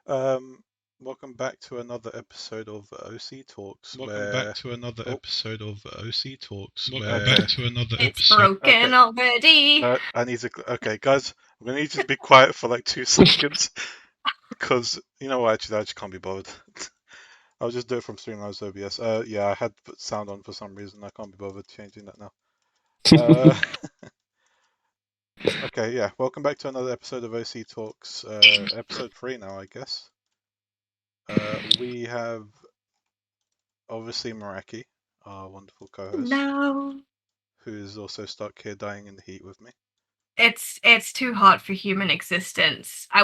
Um, Welcome back to another episode of OC Talks. Welcome where... back to another Oh, episode of OC Talks. Welcome Where back to another It's episode. broken Okay. already. I need to. Okay, guys, I'm gonna need you to be quiet for like 2 seconds because you know what? Actually, I just can't be bothered. I'll just do it from Streamlabs OBS. Yeah, I had put sound on for some reason. I can't be bothered changing that now. Okay, yeah. Welcome back to another episode of OC Talks. Episode 3 now, I guess. We have obviously Meraki, our wonderful co-host, No, who is also stuck here dying in the heat with me. it's too hot for human existence. I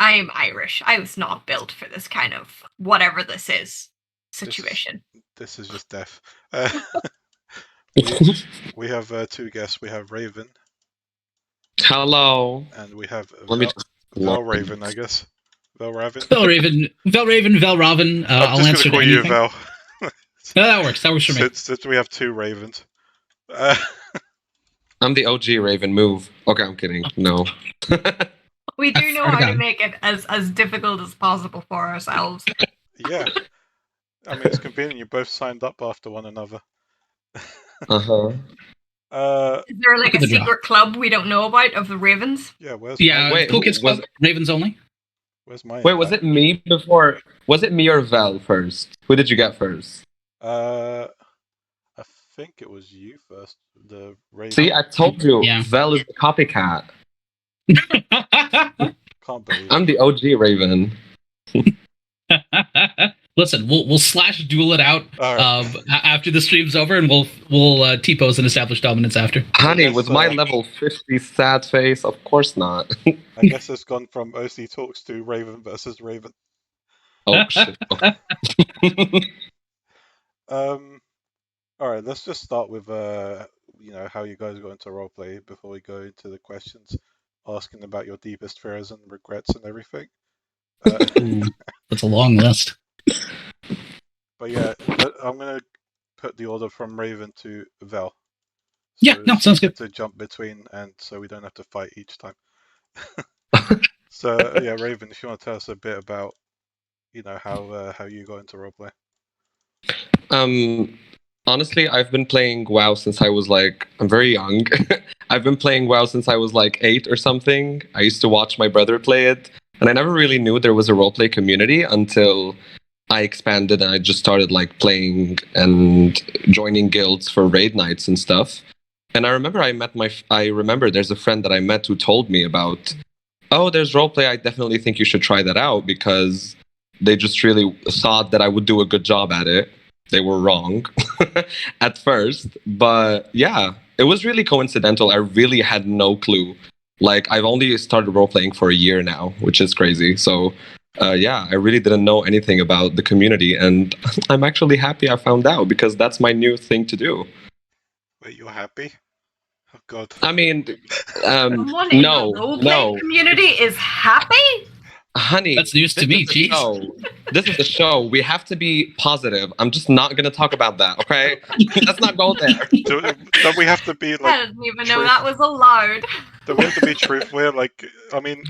am Irish. I was not built for this kind of whatever this is situation. This is just death. We have two guests. We have Raven. Hello. And we have Vel Raven, I guess. Vel Raven. Vel Raven. I'm just answer gonna call to you anything. Vel. No, that works. That works for me. Since we have two Ravens. I'm the OG Raven. Move. Okay, I'm kidding. No. We do know how to Okay. make it as difficult as possible for ourselves. Yeah. I mean, it's convenient. You both signed up after one another. Uh-huh. Is there like a The draw. secret club we don't know about of the Ravens? Yeah, where's Wait, Cool Kids was Club, Ravens only. where's my Wait, was invite? it me before? Was it me or Vel first? Who did you get first? I think it was you first. The Raven. See, I told you. Yeah. Vel is the copycat. Can't believe I'm the OG Raven. Listen, we'll slash duel it out All right. after the stream's over, and we'll T-pose and establish dominance after. Honey, guess, with my level 50 sad face, of course not. I guess it's gone from OC Talks to Raven versus Raven. Oh, shit. Okay. All right, let's just start with how you guys got into roleplay before we go into the questions, asking about your deepest fears and regrets and everything. That's a long list. But yeah, I'm gonna put the order from Raven to Vel. Yeah, no, sounds good. To jump between, and so we don't have to fight each time. So yeah, Raven, if you want to tell us a bit about, how you got into roleplay. Honestly, I've been playing WoW since I was I'm very young. I've been playing WoW since I was 8 or something. I used to watch my brother play it, and I never really knew there was a roleplay community until I expanded and I just started playing and joining guilds for raid nights and stuff. And I remember there's a friend that I met who told me about, oh, there's roleplay. I definitely think you should try that out, because they just really thought that I would do a good job at it. They were wrong at first, but yeah, it was really coincidental. I really had no clue. I've only started role-playing for a year now, which is crazy. So yeah, I really didn't know anything about the community, and I'm actually happy I found out, because that's my new thing to do. Wait, you're happy? Oh God. I mean, Someone in the no. roleplay community is happy? Honey, That's news to me, geez. This is the show. We have to be positive. I'm just not going to talk about that, okay? Let's not go there. Don't we have to be I didn't even know that was allowed. Don't we have to be truthful here? I mean,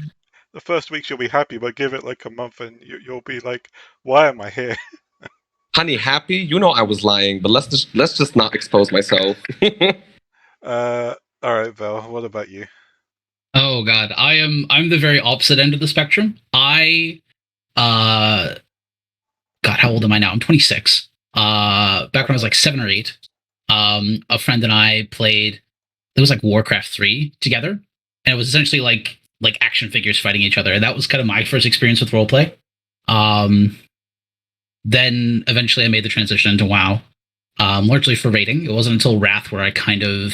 the first week you'll be happy, but give it a month and you'll be like, why am I here? Honey, happy? You know I was lying, but let's just not expose myself. All right, Vel, what about you? Oh God, I'm the very opposite end of the spectrum. God, how old am I now? I'm 26. Back when I was 7 or 8, a friend and I played. It was Warcraft 3 together, and it was essentially like action figures fighting each other. And that was kind of my first experience with roleplay. Then eventually I made the transition into WoW, largely for raiding. It wasn't until Wrath where I kind of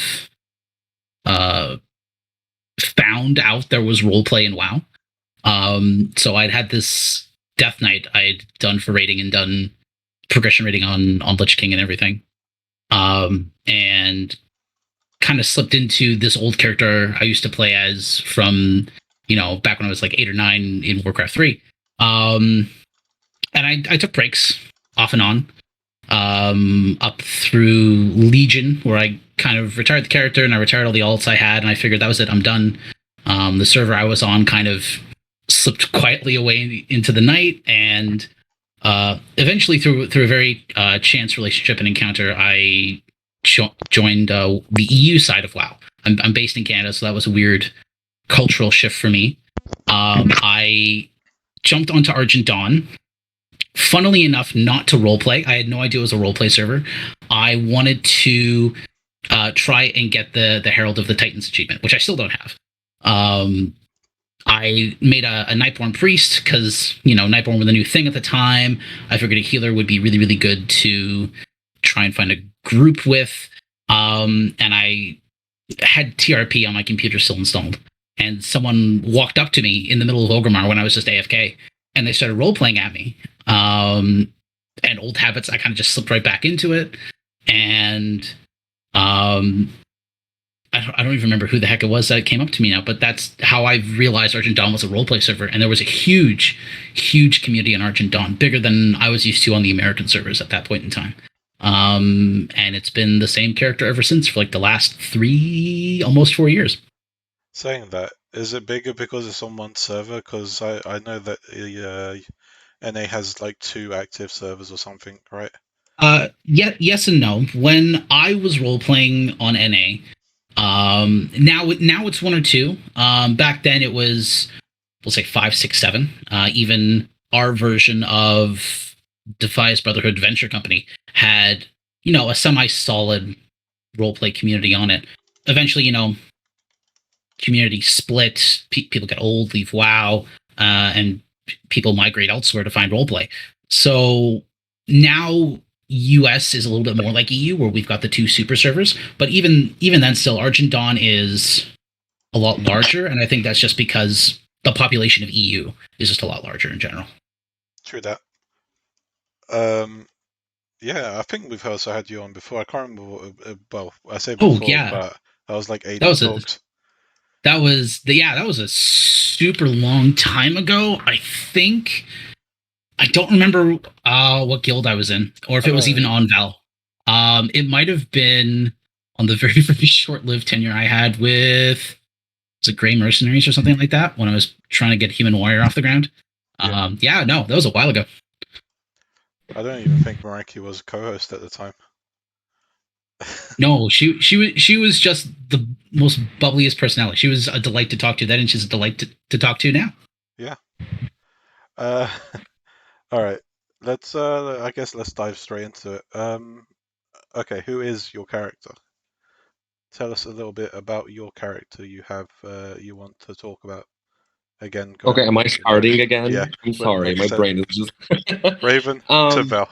found out there was roleplay in WoW. So I'd had this Death Knight I'd done for raiding and done progression raiding on Lich King and everything. And kind of slipped into this old character I used to play as from, back when I was 8 or 9 in Warcraft 3. And I took breaks off and on, up through Legion, where I kind of retired the character and I retired all the alts I had, and I figured that was it, I'm done. The server I was on kind of slipped quietly away into the night, and eventually, through a very chance relationship and encounter, I joined the EU side of WoW. I'm based in Canada, so that was a weird cultural shift for me. I jumped onto Argent Dawn. Funnily enough, not to roleplay. I had no idea it was a roleplay server. I wanted to try and get the Herald of the Titans achievement, which I still don't have. I made a Nightborn priest because, Nightborn were the new thing at the time. I figured a healer would be really, really good to try and find a group with. And I had TRP on my computer still installed. And someone walked up to me in the middle of Orgrimmar when I was just AFK, and they started role-playing at me. And old habits, I kind of just slipped right back into it. And I don't even remember who the heck it was that came up to me now, but that's how I realized Argent Dawn was a roleplay server, and there was a huge, huge community in Argent Dawn, bigger than I was used to on the American servers at that point in time. And it's been the same character ever since for like the last almost 4 years. Saying that, is it bigger because it's on one server? Because I know that NA has like 2 active servers or something, right? Yes and no. When I was role playing on NA, now it's 1 or 2. Back then it was, we'll say 5, 6, 7. Even our version of Defias Brotherhood Venture Company had, a semi-solid roleplay community on it. Eventually, community split. People get old, leave WoW, and people migrate elsewhere to find roleplay. So now US is a little bit more like EU, where we've got the 2 super servers. But even then, still, Argent Dawn is a lot larger, and I think that's just because the population of EU is just a lot larger in general. True that. Yeah, I think we've also had you on before. I can't remember well, I say before, yeah. but that was like 80 That was talks. That was a super long time ago. I think I don't remember what guild I was in, or if it was even on Val. It might have been on the very, very short-lived tenure I had with Grey Mercenaries or something like that, when I was trying to get Human Warrior off the ground. Yeah. No, that was a while ago. I don't even think Meraki was a co-host at the time. No, she was just the most bubbliest personality. She was a delight to talk to then, and she's a delight to talk to now. Yeah. All right. Let's I guess let's dive straight into it. Okay, who is your character? Tell us a little bit about your character you have you want to talk about. Again, go Okay, ahead. am I starting again? Yeah. I'm sorry, my brain is just Raven to Val.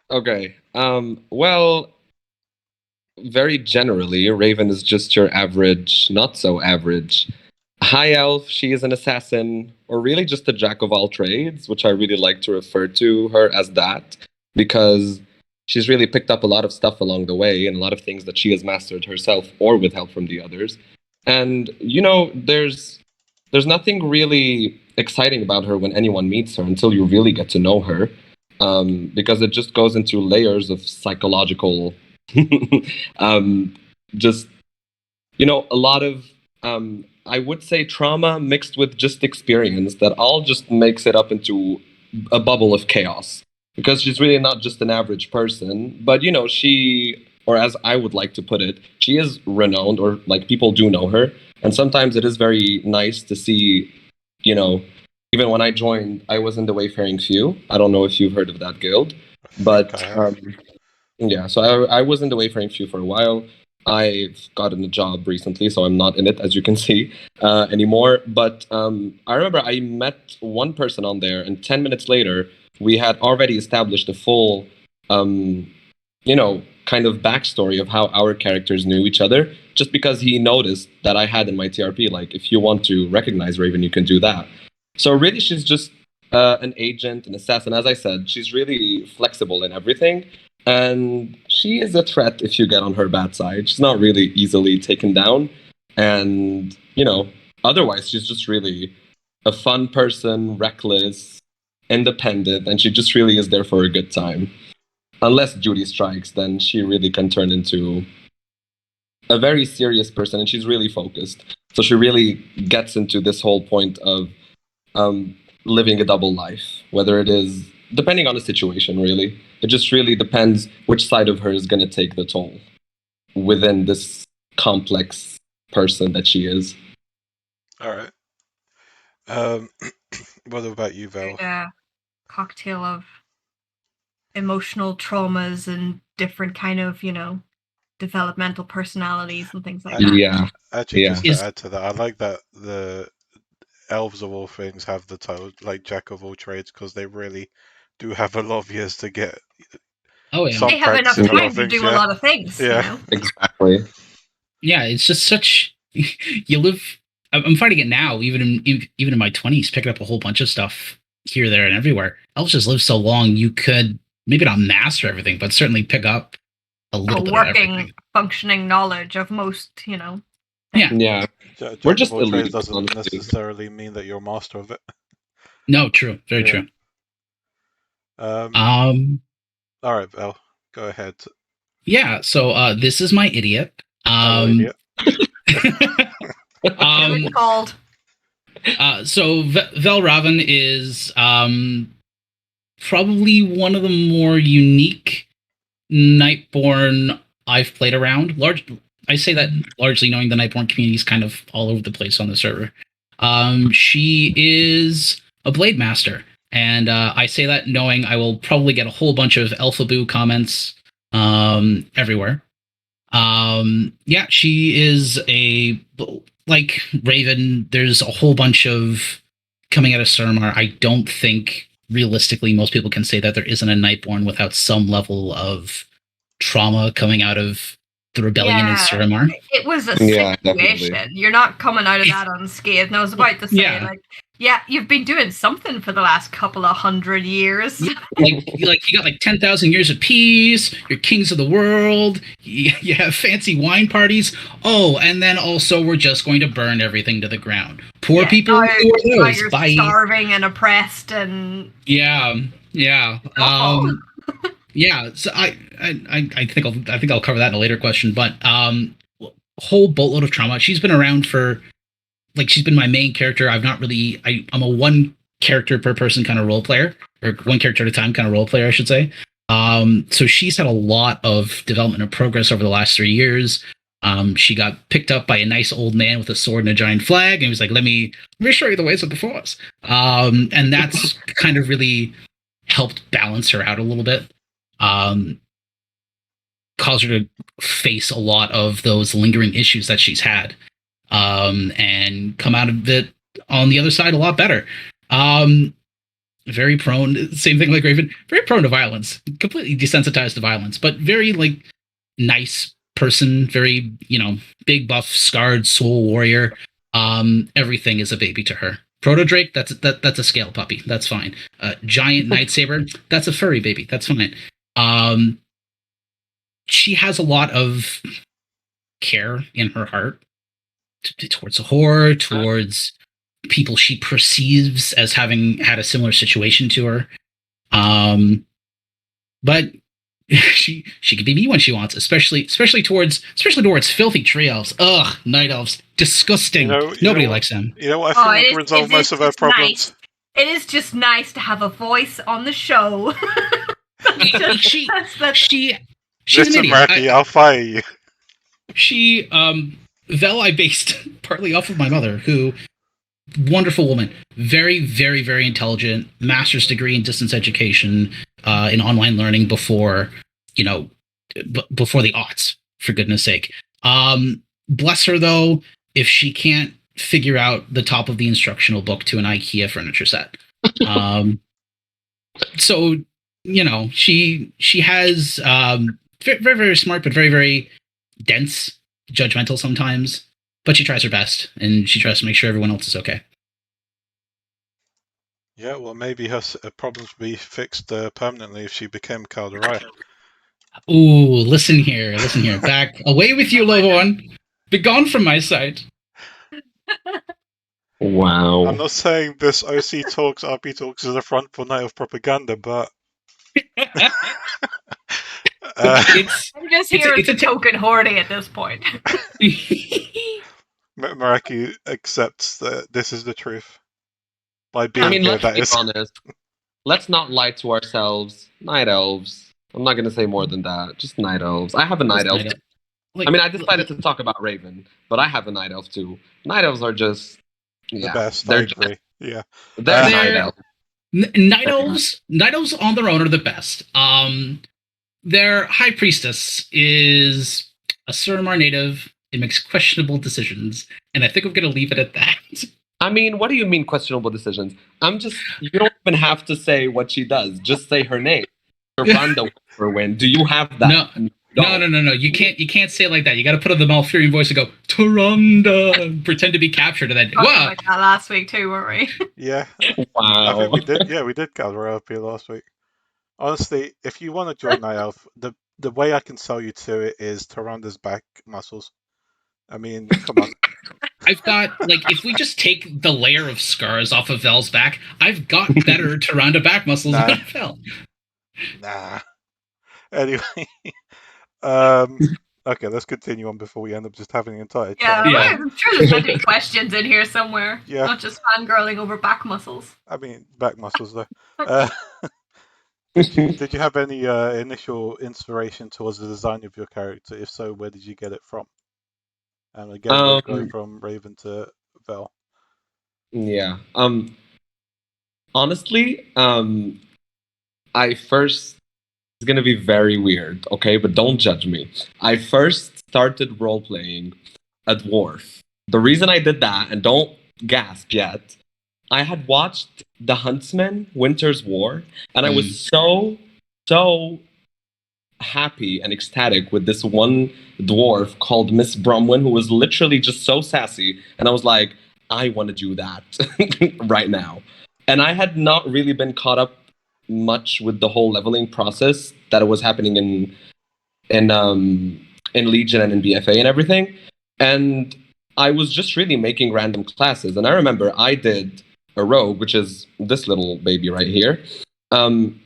Okay. Well, very generally, Raven is just your average, not so average high elf. She is an assassin, or really just a jack of all trades, which I really like to refer to her as that, because she's really picked up a lot of stuff along the way and a lot of things that she has mastered herself or with help from the others. And there's nothing really exciting about her when anyone meets her until you really get to know her, because it just goes into layers of psychological just a lot of I would say trauma mixed with just experience that all just makes it up into a bubble of chaos, because she's really not just an average person, but she, or as I would like to put it, she is renowned, or like people do know her, and sometimes it is very nice to see, even when I joined, I was in the Wayfaring Few. I don't know if you've heard of that guild, but yeah, so I was in the Wayfaring Few for a while. I've gotten a job recently, so I'm not in it, as you can see, anymore. But I remember I met one person on there, and 10 minutes later, we had already established a full, kind of backstory of how our characters knew each other, just because he noticed that I had in my TRP, like, if you want to recognize Raven, you can do that. So really, she's just an agent, an assassin. As I said, she's really flexible in everything. And she is a threat if you get on her bad side. She's not really easily taken down. And, otherwise, she's just really a fun person, reckless, independent, and she just really is there for a good time. Unless duty strikes, then she really can turn into a very serious person, and she's really focused. So she really gets into this whole point of living a double life, whether it is depending on the situation. Really, it just really depends which side of her is going to take the toll within this complex person that she is. All right. Um, what about you, Val? A cocktail of emotional traumas and different kind of, developmental personalities and things like that. Yeah, Actually, yeah. just to add to that, I like that the elves of all things have the title like jack of all trades because they really do have a lot of years to get Oh yeah. some They have enough practice in a lot time of to things. do a Yeah, lot of things, yeah. Exactly. Yeah, it's just such you live. I'm finding it now, even in my 20s, picking up a whole bunch of stuff here, there, and everywhere. Elves just live so long. You could maybe not master everything, but certainly pick up a little bit of working, everything. functioning knowledge of most, Yeah. Yeah. Jack We're of just all trades elite, doesn't honestly. necessarily mean that you're a master of it. No, true. Very Yeah. true. All right, Val, go ahead. Yeah. So this is my idiot. Hello, idiot. it's called. So Velraven is probably one of the more unique Nightborn I've played around. I say that largely knowing the Nightborn community is kind of all over the place on the server. She is a Blade Master, and I say that knowing I will probably get a whole bunch of Alphaboo comments everywhere. Yeah, she is like Raven. There's a whole bunch of coming out of Suramar. I don't think realistically most people can say that there isn't a Nightborn without some level of trauma coming out of the rebellion in Suramar. It was a Yeah, situation. definitely. You're not coming out of that unscathed. And I was about to say, you've been doing something for the last couple of 100 years. like you got like 10,000 years of peace. You're kings of the world. You have fancy wine parties. Oh, and then also we're just going to burn everything to the ground. Poor people. Now, Who are now those? you're Bye. starving and oppressed and Yeah. awful. Yeah. So I think I'll cover that in a later question. But whole boatload of trauma. She's been around for she's been my main character. I'm a one character per person kind of role player, or one character at a time kind of role player, I should say. So she's had a lot of development and progress over the last 3 years. She got picked up by a nice old man with a sword and a giant flag, and he was like, "Let me show you the ways of the Force." And that's kind of really helped balance her out a little bit. Caused her to face a lot of those lingering issues that she's had, and come out of it on the other side a lot better. Very prone, same thing like Raven, very prone to violence, completely desensitized to violence, but very nice person, very big buff, scarred soul warrior. Everything is a baby to her. Proto Drake, that's a scale puppy, that's fine. Giant Nightsaber, that's a furry baby, that's fine. She has a lot of care in her heart towards the horror, towards people she perceives as having had a similar situation to her. But she can be mean when she wants, especially towards filthy tree elves. Ugh, night elves, disgusting. Nobody likes them. You know what? I think we resolve most of our problems. Nice. It is just nice to have a voice on the show. She's Listen, an idiot. Meraki, I'll fire you. Vel I based partly off of my mother, who, wonderful woman, very, very, very intelligent, master's degree in distance education, in online learning before the aughts, for goodness sake. Bless her though, if she can't figure out the top of the instructional book to an IKEA furniture set. So she has very, very, very smart, but very, very dense, judgmental sometimes, but she tries her best, and she tries to make sure everyone else is okay. Yeah, well, maybe her problems would be fixed permanently if she became Calderai. Ooh, listen here. Back away with you, Lovon. Be gone from my sight. Wow. I'm not saying this OC Talks, RP Talks is a front for Night of Propaganda, but I'm just here as a token horny at this point. Meraki accepts that this is the truth. By being I mean, here, let's that be is. honest. Let's not lie to ourselves. Night elves. I'm not gonna say more than that. Just night elves. I have a night elf. Like, I mean, I decided to talk about Raven, but I have a night elf too. Night elves are just, The yeah, best, I they're agree. Yeah. they're night They're- elves. night elves on their own are the best. Their high priestess is a Suramar native. It makes questionable decisions, and I think I'm going to leave it at that. I mean, what do you mean questionable decisions? You don't even have to say what she does. Just say her name. Randa win. Do you have that? No. You can't say it like that. You got to put on the Malfurion voice and go Taranda, pretend to be captured, and then Talking what? about that last week too, weren't we? Yeah. I Wow. think we did. Yeah, we did gather up here last week. Honestly, if you want to join Night Elf, the way I can sell you to it is Taranda's back muscles. I mean, come on. I've got if we just take the layer of scars off of Vel's back, I've got better Taranda back muscles Nah. than Vel. Nah. Anyway, okay, let's continue on before we end up just having an entire chat. Yeah, Yeah. I'm sure there's meant to be questions in here somewhere. Yeah. Not just fangirling over back muscles. I mean, back muscles though. Did you have any initial inspiration towards the design of your character? If so, where did you get it from? And again, we'll go from Raven to Vel. Yeah. Honestly, I first it's gonna be very weird, okay? But don't judge me. I first started role playing a dwarf. The reason I did that, and don't gasp yet, I had watched The Huntsman, Winter's War, and I was so happy and ecstatic with this one dwarf called Miss Bromwyn, who was literally just so sassy. And I was like, I want to do that right now. And I had not really been caught up much with the whole leveling process that was happening in Legion and in BFA and everything. And I was just really making random classes. And I remember I did a rogue, which is this little baby right here. And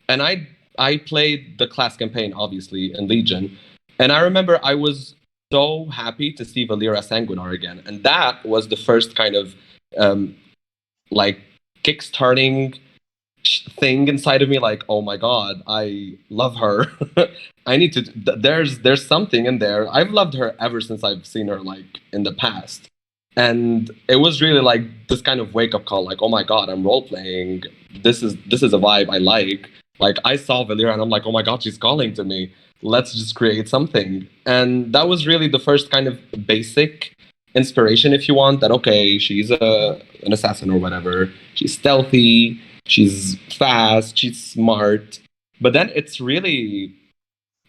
I played the class campaign, obviously, in Legion. And I remember I was so happy to see Valera Sanguinar again. And that was the first kind of kickstarting thing inside of me, like, oh my god, I love her. I need to there's something in there. I've loved her ever since I've seen her in the past. And it was really this kind of wake up call, oh my god, I'm role playing. This is a vibe I like. I saw Valera and I'm like, oh my god, she's calling to me. Let's just create something. And that was really the first kind of basic inspiration, if you want, that okay, she's an assassin or whatever. She's stealthy, she's fast, she's smart. But then it's really,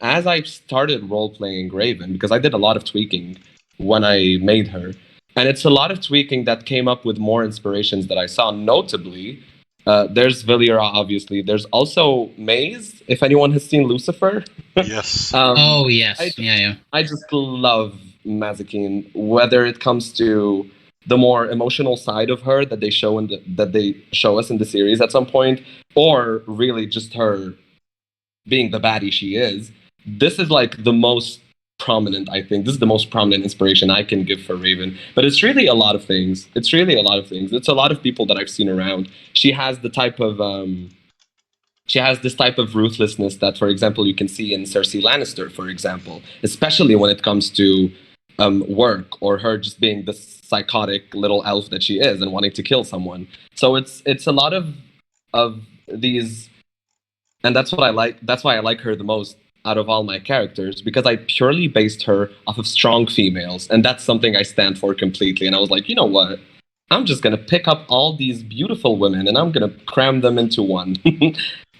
as I started role playing Raven, because I did a lot of tweaking when I made her, and it's a lot of tweaking that came up with more inspirations that I saw. Notably, there's Valera, obviously. There's also Maze, if anyone has seen Lucifer. Yes. Oh, yes. Yeah. I just love Mazikeen, whether it comes to the more emotional side of her that they show that they show us in the series at some point, or really just her being the baddie she is. This is the most prominent, I think. This is the most prominent inspiration I can give for Raven. But it's really a lot of things. It's a lot of people that I've seen around. She has the type of she has this type of ruthlessness that, for example, you can see in Cersei Lannister, for example, especially when it comes to work, or her just being the psychotic little elf that she is and wanting to kill someone. So it's a lot of these, and that's what I like. That's why I like her the most out of all my characters, because I purely based her off of strong females, and that's something I stand for completely. And I was like, you know what? I'm just gonna pick up all these beautiful women and I'm gonna cram them into one.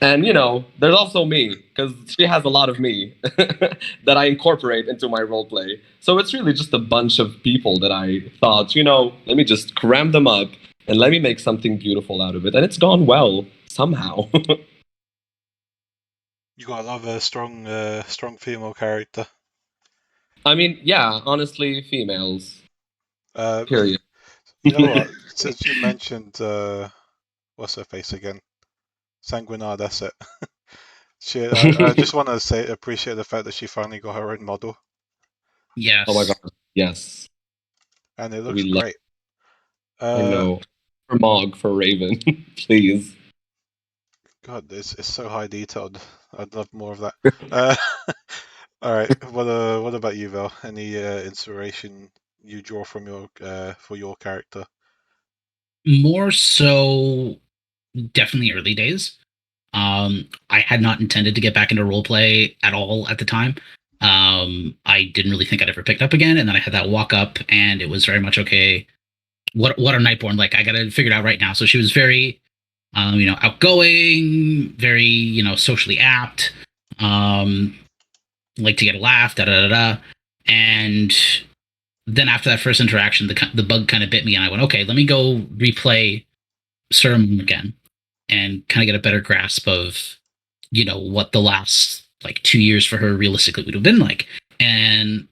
And there's also me, because she has a lot of me that I incorporate into my roleplay. So it's really just a bunch of people that I thought, let me just cram them up and let me make something beautiful out of it. And it's gone well somehow. You gotta love a strong female character. I mean, yeah, honestly, females. Uh, Period. You know what? Since you mentioned what's her face again? Sanguinar, that's it. I just want to appreciate the fact that she finally got her own model, Yes. Oh my god, yes. and it looks We love. great. I know. For Mog, for Raven, please. God, it's so high detailed. I'd love more of that. All right. What about you, Val? Any inspiration you draw from your for your character? More so, definitely early days. I had not intended to get back into roleplay at all at the time. I didn't really think I'd ever picked up again, and then I had that walk up, and it was very much okay. What are Nightborn like? I got to figure it out right now. So she was very, outgoing, very, socially apt, like to get a laugh, da da da da. And then after that first interaction, the bug kind of bit me, and I went, okay, let me go replay Serum again and kind of get a better grasp of, what the last like 2 years for her realistically would have been like. And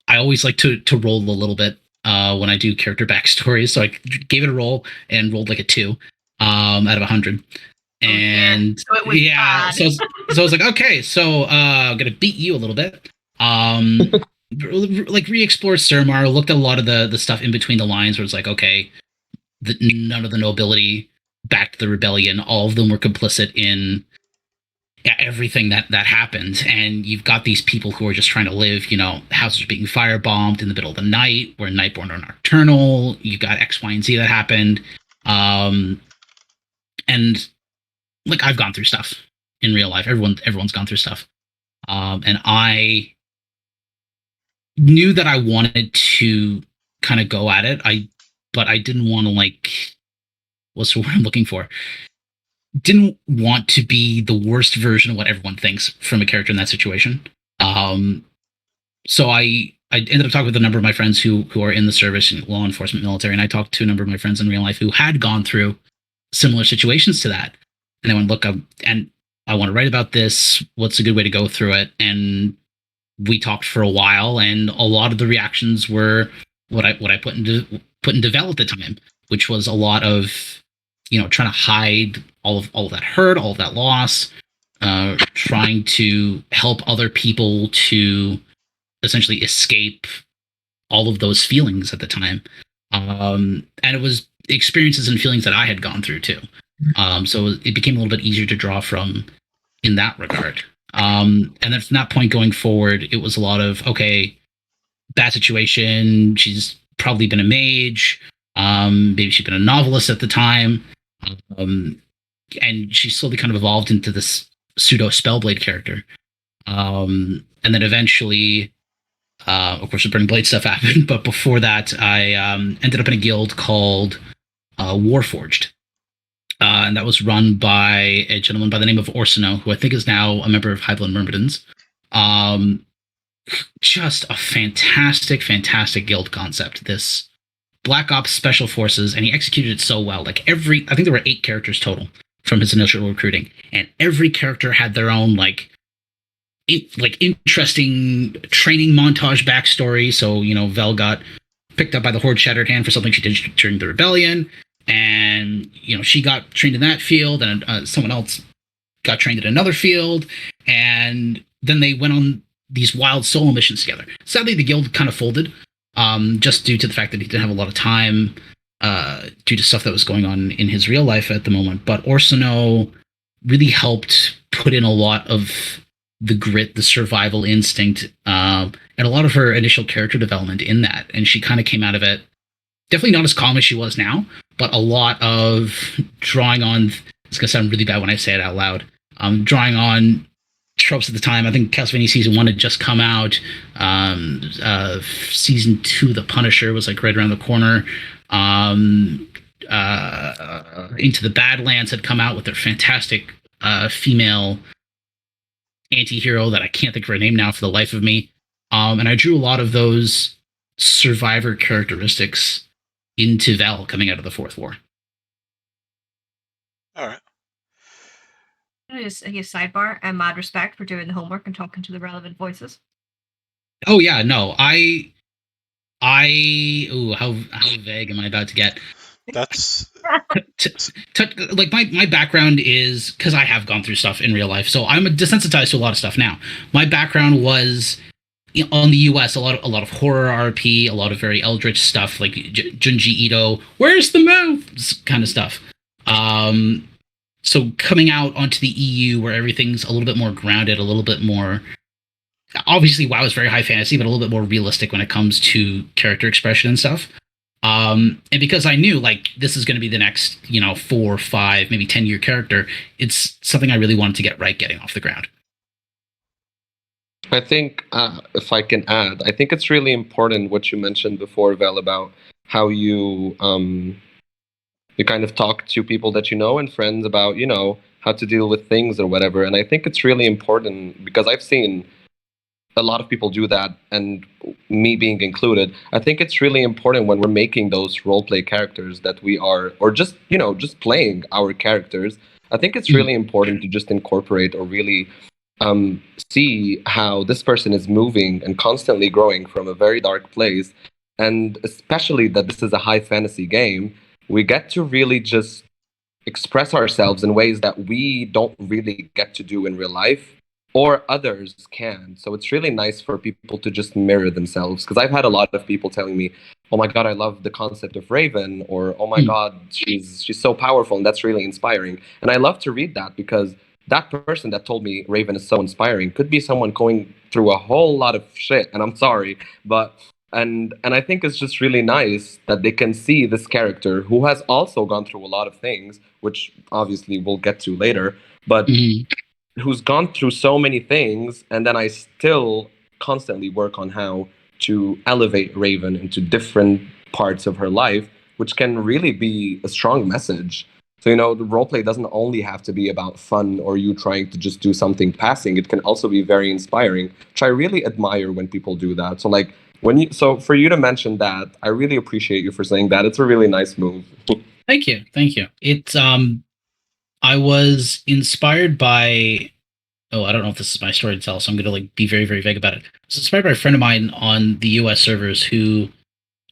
I always like to roll a little bit when I do character backstories. So I gave it a roll and rolled like a 2 out of 100. And so it was yeah, bad. so I was like, okay, so I'm gonna beat you a little bit. Like re-explored Suramar, looked at a lot of the stuff in between the lines where it's like, okay, none of the nobility backed the rebellion. All of them were complicit in everything that happened, and you've got these people who are just trying to live. Houses are being firebombed in the middle of the night, where Nightborn are nocturnal. You got X, Y, and Z that happened, and like I've gone through stuff in real life. Everyone's gone through stuff, and I knew that I wanted to kind of go at it. But I didn't want to what's the word I'm looking for? Didn't want to be the worst version of what everyone thinks from a character in that situation. So I ended up talking with a number of my friends who are in the service, law enforcement, military, and I talked to a number of my friends in real life who had gone through similar situations to that. And they went, look, I want to write about this. What's a good way to go through it? And we talked for a while, and a lot of the reactions were what I put in Devel at the time, which was a lot of trying to hide all of that hurt, all of that loss, trying to help other people to essentially escape all of those feelings at the time. And it was experiences and feelings that I had gone through too. So it became a little bit easier to draw from in that regard. And then from that point going forward, it was a lot of, okay, bad situation. She's probably been a mage. Maybe she'd been a novelist at the time. And she slowly kind of evolved into this pseudo Spellblade character. And then eventually, of course, the Burning Blade stuff happened. But before that, I ended up in a guild called Warforged. And that was run by a gentleman by the name of Orsino, who I think is now a member of Highblood Myrmidons. Just a fantastic, fantastic guild concept. This Black Ops Special Forces, and he executed it so well. I think there were 8 characters total from his initial recruiting, and every character had their own interesting training montage backstory. So Vel got picked up by the Horde Shattered Hand for something she did during the rebellion, and she got trained in that field, and someone else got trained in another field, and then they went on these wild solo missions together. Sadly, the guild kind of folded. Just due to the fact that he didn't have a lot of time due to stuff that was going on in his real life at the moment. But Orsino really helped put in a lot of the grit, the survival instinct, and a lot of her initial character development in that. And she kind of came out of it definitely not as calm as she was now, but a lot of drawing on, it's going to sound really bad when I say it out loud, drawing on tropes at the time. I think Castlevania Season 1 had just come out. Season 2, The Punisher, was right around the corner. Into the Badlands had come out with their fantastic female anti-hero that I can't think of her name now for the life of me. And I drew a lot of those survivor characteristics into Vel coming out of the Fourth War. All right. Just a sidebar and mad respect for doing the homework and talking to the relevant voices. Oh yeah, no, how vague am I about to get? That's my background is, because I have gone through stuff in real life, so I'm desensitized to a lot of stuff now. My background was on the US, a lot of horror RP, a lot of very eldritch stuff like Junji Ito, where's the mouth kind of stuff. So coming out onto the EU where everything's a little bit more grounded, a little bit more, obviously WoW is very high fantasy, but a little bit more realistic when it comes to character expression and stuff. And because I knew like this is going to be the next 4, 5, maybe 10-year character, it's something I really wanted to get right getting off the ground. I think, if I can add, I think it's really important what you mentioned before, Val, about how you kind of talk to people that you know and friends about, how to deal with things or whatever. And I think it's really important because I've seen a lot of people do that, and me being included. I think it's really important when we're making those roleplay characters that we are, or just just playing our characters. I think it's really important to just incorporate or really see how this person is moving and constantly growing from a very dark place, and especially that this is a high fantasy game. We get to really just express ourselves in ways that we don't really get to do in real life or others can. So it's really nice for people to just mirror themselves, because I've had a lot of people telling me, oh my god, I love the concept of Raven, or oh my god, she's so powerful and that's really inspiring. And I love to read that, because that person that told me Raven is so inspiring could be someone going through a whole lot of shit, and I'm sorry, but and I think it's just really nice that they can see this character who has also gone through a lot of things, which obviously we'll get to later, but who's gone through so many things, and then I still constantly work on how to elevate Raven into different parts of her life, which can really be a strong message. So, the roleplay doesn't only have to be about fun or you trying to just do something passing. It can also be very inspiring, which I really admire when people do that. So, like, so for you to mention that, I really appreciate you for saying that. It's a really nice move. Thank you. It's I was inspired by, I don't know if this is my story to tell, so I'm going to be very, very vague about it. I was inspired by a friend of mine on the US servers who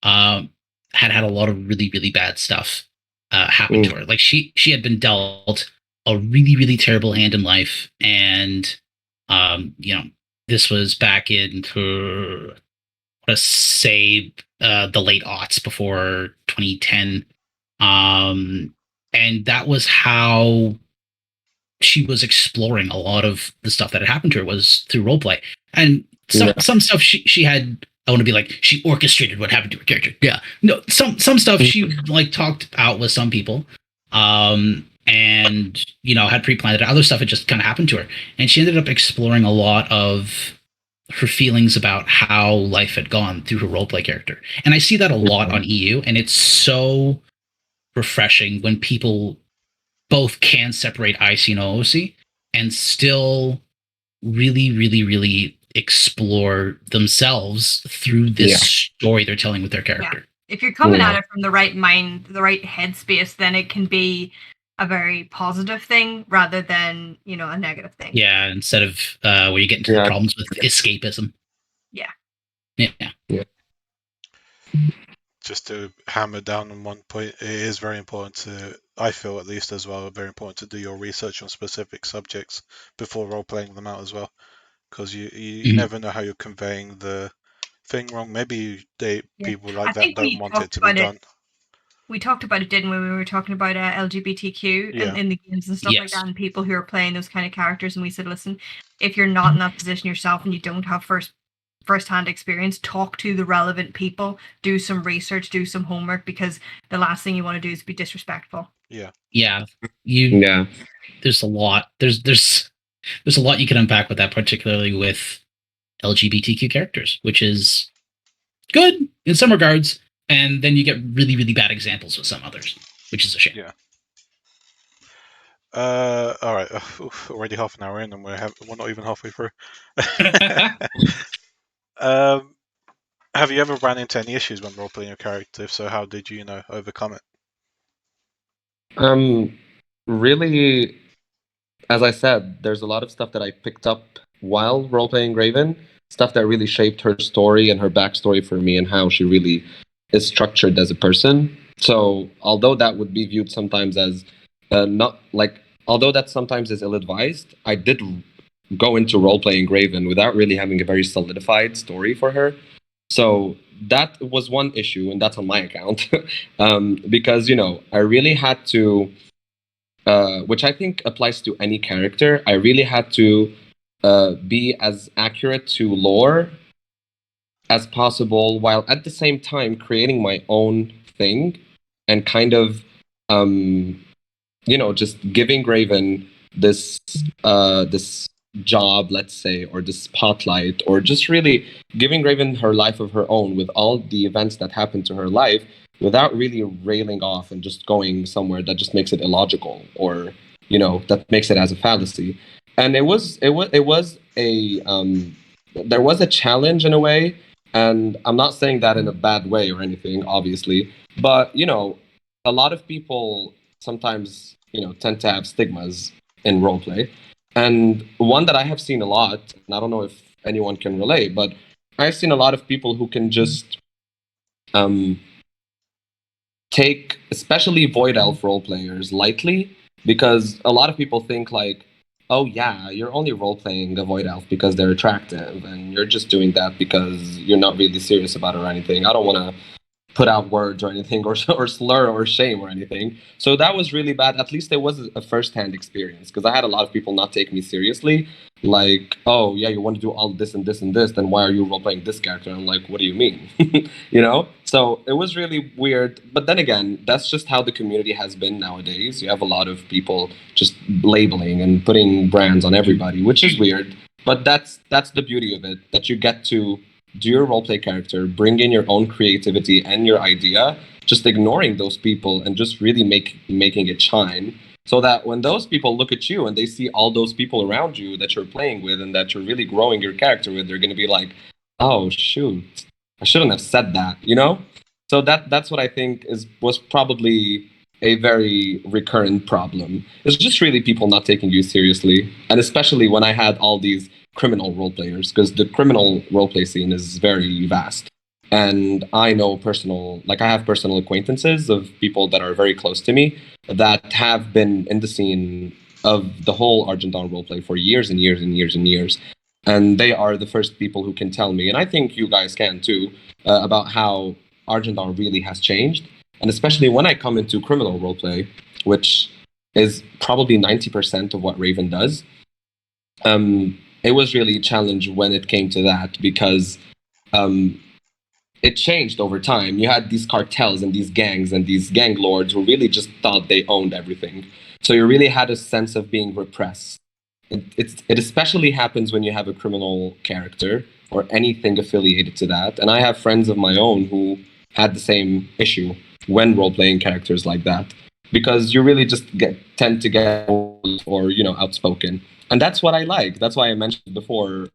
had a lot of really, really bad stuff happen to her. Like she had been dealt a really, really terrible hand in life, and this was back in let's say the late aughts, before 2010, and that was how she was exploring a lot of the stuff that had happened to her, was through roleplay. And some stuff she had, I want to be like, she orchestrated what happened to her character. Yeah. No, some stuff she like talked out with some people, and had pre-planned it. Other stuff had just kind of happened to her. And she ended up exploring a lot of her feelings about how life had gone through her roleplay character. And I see that a lot on EU, and it's so refreshing when people both can separate IC and OOC and still really, really, really explore themselves through this story they're telling with their character. Yeah. If you're coming at it from the right mind, the right headspace, then it can be a very positive thing rather than, a negative thing. Yeah, instead of where you get into the problems with escapism. Yeah. Yeah. Just to hammer down on one point, it is very important to, I feel at least as well, very important to do your research on specific subjects before role-playing them out as well, because you never know how you're conveying the thing wrong. Maybe people like that don't want it to be done. We talked about it, didn't we? We were talking about LGBTQ in the games and stuff like that, and people who are playing those kind of characters. And we said, listen, if you're not in that position yourself and you don't have first-hand experience, talk to the relevant people, do some research, do some homework, because the last thing you want to do is be disrespectful. Yeah. There's a lot. There's a lot you can unpack with that, particularly with LGBTQ characters, which is good in some regards. And then you get really, really bad examples with some others, which is a shame. Yeah. All right. Already half an hour in, and we're not even halfway through. Have you ever ran into any issues when role-playing your character? If so, how did you, overcome it? Really, as I said, there's a lot of stuff that I picked up while role-playing Raven, stuff that really shaped her story and her backstory for me, and how she really is structured as a person. So although that would be viewed sometimes as although that sometimes is ill-advised, I did go into role-playing Raven without really having a very solidified story for her. So that was one issue, and that's on my account. Because, you know, I really had to, which I think applies to any character, I really had to be as accurate to lore as possible while at the same time creating my own thing and kind of, you know, just giving Raven this job, let's say, or this spotlight, or just really giving Raven her life of her own with all the events that happened to her life without really railing off and just going somewhere that just makes it illogical, or, you know, that makes it as a fallacy. And it was a there was a challenge in a way, and I'm not saying that in a bad way or anything, obviously, but, you know, a lot of people sometimes, you know, tend to have stigmas in roleplay. And one that I have seen a lot, and I don't know if anyone can relate, but I've seen a lot of people who can just um, take, especially Void Elf role players, lightly, because a lot of people think like, oh yeah, you're only role playing a Void Elf because they're attractive, and you're just doing that because you're not really serious about it or anything. I don't want to put out words or anything, or slur or shame or anything. So that was really bad. At least it was a first-hand experience, because I had a lot of people not take me seriously. Like, oh yeah, you want to do all this and this and this, then why are you role playing this character? And I'm like, what do you mean? You know? So it was really weird. But then again, that's just how the community has been nowadays. You have a lot of people just labeling and putting brands on everybody, which is weird. But that's the beauty of it, that you get to do your roleplay character, bring in your own creativity and your idea, just ignoring those people and just really making it shine. So that when those people look at you and they see all those people around you that you're playing with and that you're really growing your character with, they're going to be like, "Oh shoot, I shouldn't have said that," you know? So that's what I think was probably a very recurrent problem. It's just really people not taking you seriously, and especially when I had all these criminal role players, because the criminal roleplay scene is very vast. And I know I have personal acquaintances of people that are very close to me that have been in the scene of the whole Argenton roleplay for years and years and years and years. And they are the first people who can tell me, and I think you guys can too, about how Argenton really has changed. And especially when I come into criminal roleplay, which is probably 90% of what Raven does, it was really a challenge when it came to that, because it changed over time. You had these cartels and these gangs and these gang lords who really just thought they owned everything. So you really had a sense of being repressed. It especially happens when you have a criminal character or anything affiliated to that. And I have friends of my own who had the same issue when role-playing characters like that, because you really just tend to get or, you know, outspoken. And that's what I like. That's why I mentioned before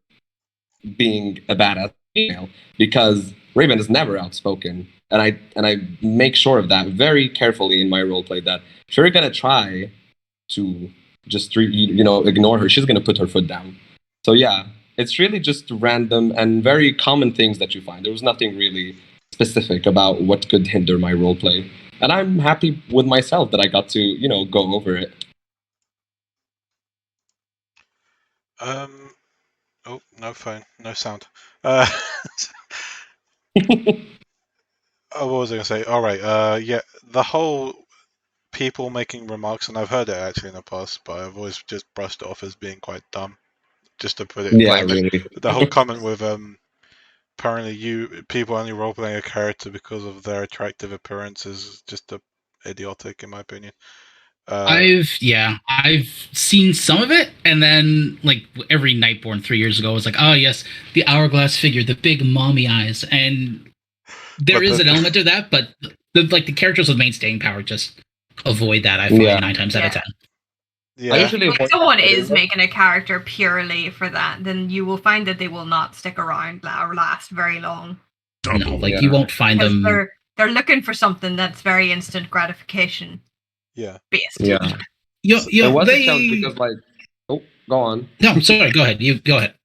being a badass female, because Raven is never outspoken, and I make sure of that very carefully in my roleplay. That if you're gonna try to just ignore her, she's gonna put her foot down. So yeah, it's really just random and very common things that you find. There was nothing really specific about what could hinder my roleplay, and I'm happy with myself that I got to, you know, go over it. Oh, no phone, no sound. Oh, what was I gonna say? All right. Yeah, the whole people making remarks, and I've heard it actually in the past, but I've always just brushed it off as being quite dumb. Just to put it Yeah, like really. the whole comment with apparently people only role playing a character because of their attractive appearance is just idiotic in my opinion. I've seen some of it, and then like every Nightborn 3 years ago was like, oh yes, the hourglass figure, the big mommy eyes, and there is an element of that, but the characters with main staying power just avoid that. I find 9 times out of 10. Yeah. If someone is making a character purely for that, then you will find that they will not stick around or last very long. No, like you won't find them. They're looking for something that's very instant gratification. Yeah. Based. Yeah. It was a challenge because, like, oh, go on. No, sorry, go ahead. You go ahead.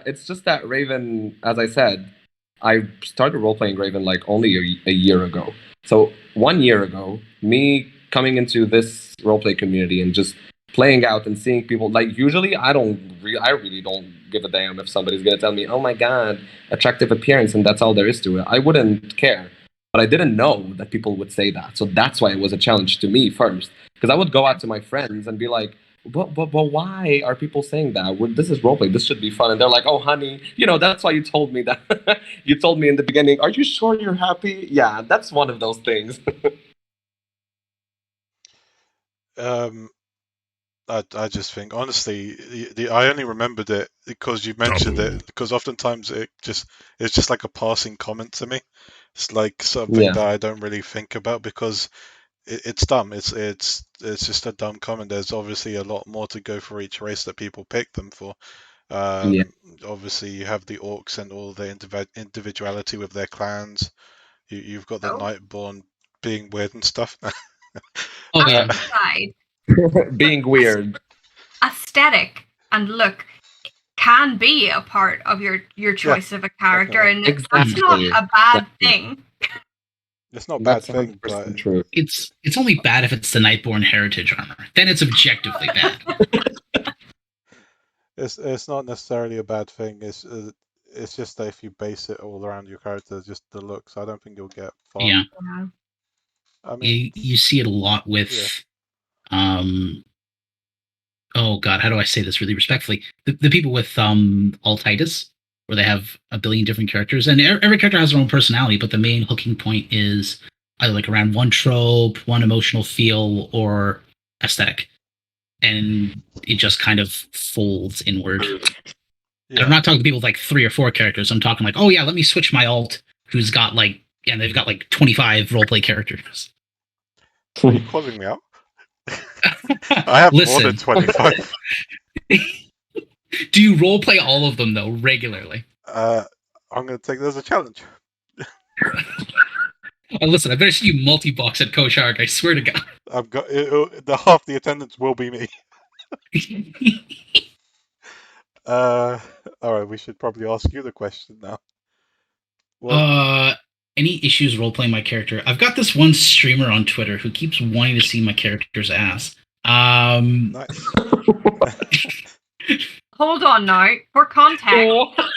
It's just that Raven, as I said, I started role playing Raven like only a year ago. So 1 year ago, me coming into this roleplay community and just playing out and seeing people, like, usually I really don't give a damn if somebody's gonna tell me, oh my god, attractive appearance, and that's all there is to it. I wouldn't care. But I didn't know that people would say that. So that's why it was a challenge to me first. Because I would go out to my friends and be like, but why are people saying that? Well, this is roleplay. This should be fun. And they're like, oh, honey, that's why you told me that. You told me in the beginning, are you sure you're happy? Yeah, that's one of those things. I just think, honestly, I only remembered it because you mentioned it, because oftentimes it's just like a passing comment to me. It's like something that I don't really think about because it's dumb. It's just a dumb comment. There's obviously a lot more to go for each race that people pick them for. Obviously, you have the orcs and all the individuality with their clans. You've got the Nightborn being weird and stuff. Oh yeah. Being weird. Aesthetic and look can be a part of your choice of a character, and that's not a bad thing. It's not a bad thing, but true. It's only bad if it's the Nightborn heritage armor. Then it's objectively bad. It's not necessarily a bad thing. It's just that if you base it all around your character, just the looks, I don't think you'll get far. Yeah. I mean, you see it a lot with, oh god, how do I say this really respectfully? The people with altitis, where they have a billion different characters, and every character has their own personality, but the main hooking point is either like around one trope, one emotional feel, or aesthetic, and it just kind of folds inward. And I'm not talking to people with like 3 or 4 characters. I'm talking like, oh yeah, let me switch my alt, who's got like, and they've got like 25 roleplay characters. Are you calling me out? I have more than 25. Do you roleplay all of them though regularly? I'm going to take this as a challenge. Listen, I better see you multi-box at Koshark. I swear to God. I've got the half the attendance will be me. All right, we should probably ask you the question now. Any issues role-playing my character? I've got this one streamer on Twitter who keeps wanting to see my character's ass. Nice. Hold on now. For context,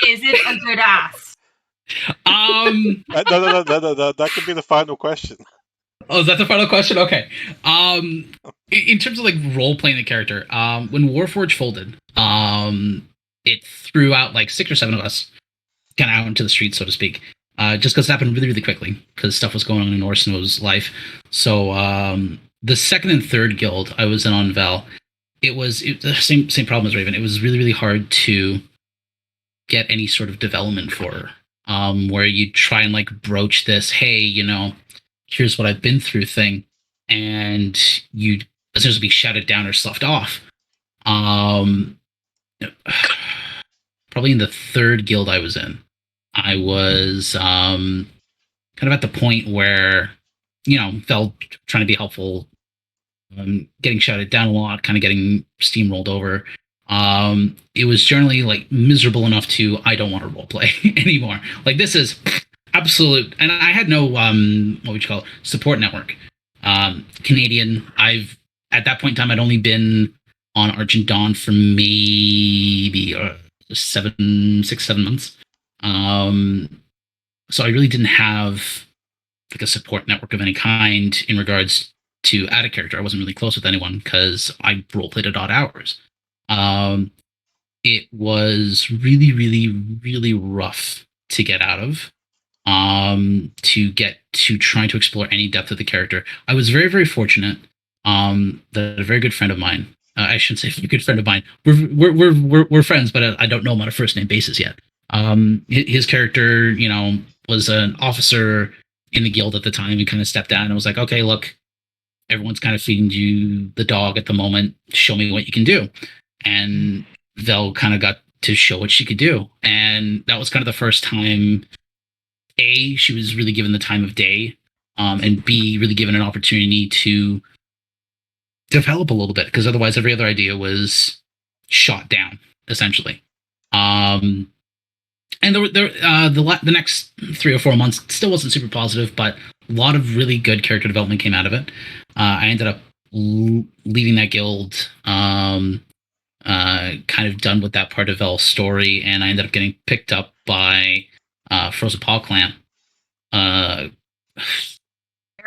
is it a good ass? No. That could be the final question. Oh, is that the final question? Okay. In terms of like role-playing the character, when Warforged folded, it threw out like 6 or 7 of us kind of out into the streets, so to speak. Just because it happened really, really quickly, because stuff was going on in Orsino's life. So the 2nd and 3rd guild I was in on Vel, it was the same problem as Raven. It was really, really hard to get any sort of development for her, where you try and like broach this, hey, here's what I've been through thing, and you essentially be shouted down or sloughed off. Probably in the 3rd guild I was in, I was kind of at the point where, Vel trying to be helpful, getting shouted down a lot, kind of getting steamrolled over. It was generally like miserable enough to, I don't want to roleplay anymore. Like, this is absolute, and I had no what would you call it, support network. Canadian. At that point in time, I'd only been on Argent Dawn for maybe 6, 7 months. So I really didn't have like a support network of any kind in regards to add a character. I wasn't really close with anyone because I roleplayed at odd hours. It was really, really, really rough to get out of. To get to trying to explore any depth of the character. I was very, very fortunate that a very good friend of mine, I shouldn't say a good friend of mine, we're friends, but I don't know him on a first name basis yet. His character, was an officer in the guild at the time. He kind of stepped down and was like, okay, look, everyone's kind of feeding you the dog at the moment. Show me what you can do. And Vel kind of got to show what she could do. And that was kind of the first time, A, she was really given the time of day, and B, really given an opportunity to develop a little bit, because otherwise every other idea was shot down, essentially. And the next 3 or 4 months still wasn't super positive, but a lot of really good character development came out of it. I ended up leading leaving that guild, kind of done with that part of El's story, and I ended up getting picked up by Frozen Paw Clan. They're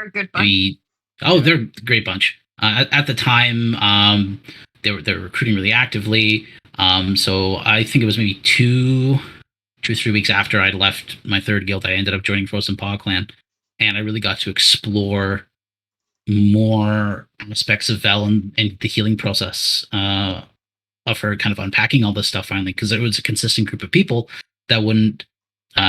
a good bunch. They're a great bunch. At the time, they were recruiting really actively. So I think it was maybe 2 or 3 weeks after I'd left my third guild, I ended up joining Frozen Paw Clan, and I really got to explore more aspects of Vel and the healing process of her kind of unpacking all this stuff finally, because it was a consistent group of people that wouldn't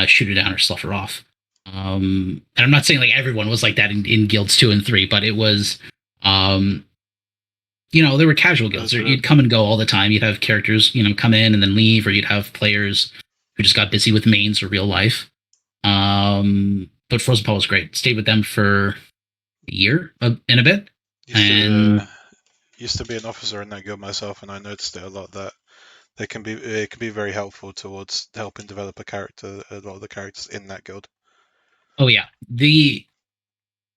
shoot her down or slough her off. And I'm not saying like everyone was like that in guilds 2 and 3, but it was, there were casual guilds. You'd come and go all the time. You'd have characters, come in and then leave, or you'd have players who just got busy with mains or real life. But Frozen Paw was great. Stayed with them for a year and a bit. Used to be an officer in that guild myself, and I noticed it a lot that it can be very helpful towards helping develop a lot of the characters in that guild. Oh yeah,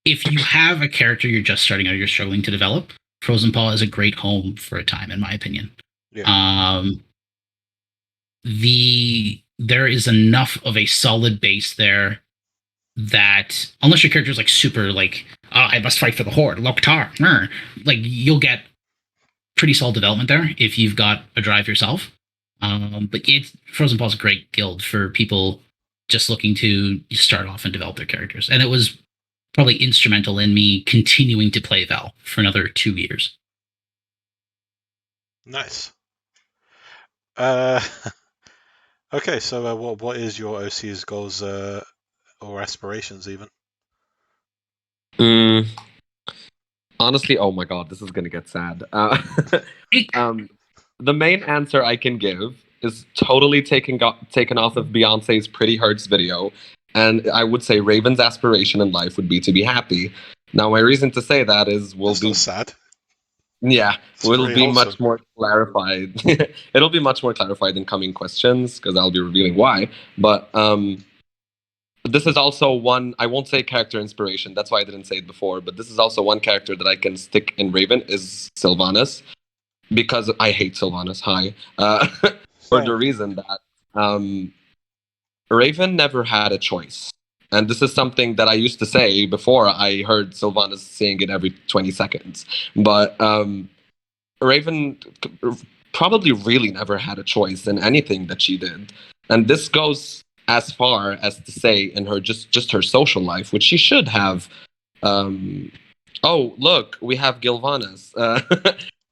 if you have a character you're just starting out, you're struggling to develop, Frozen Paw is a great home for a time, in my opinion. Yeah. There is enough of a solid base there that unless your character is like super like, I must fight for the Horde, Loktar, like you'll get pretty solid development there if you've got a drive yourself. But Frozen Paw is a great guild for people just looking to start off and develop their characters, and it was probably instrumental in me continuing to play Val for another 2 years. Nice. Okay, so what is your OC's goals or aspirations even? Honestly, oh my god, this is gonna get sad. The main answer I can give is totally taken off of Beyonce's Pretty Hurts video, and I would say Raven's aspiration in life would be to be happy. Now, my reason to say that is Not sad. Yeah, will be wholesome. much more clarified. It'll be much more clarified in coming questions because I'll be revealing why. But this is also one, I won't say character inspiration. That's why I didn't say it before. But this is also one character that I can stick in Raven is Sylvanas, because I hate Sylvanas. For the reason that Raven never had a choice. And this is something that I used to say before I heard Sylvanas saying it every 20 seconds. But Raven probably really never had a choice in anything that she did. And this goes as far as to say in her just her social life, which she should have. Oh, look, we have Gilvanas.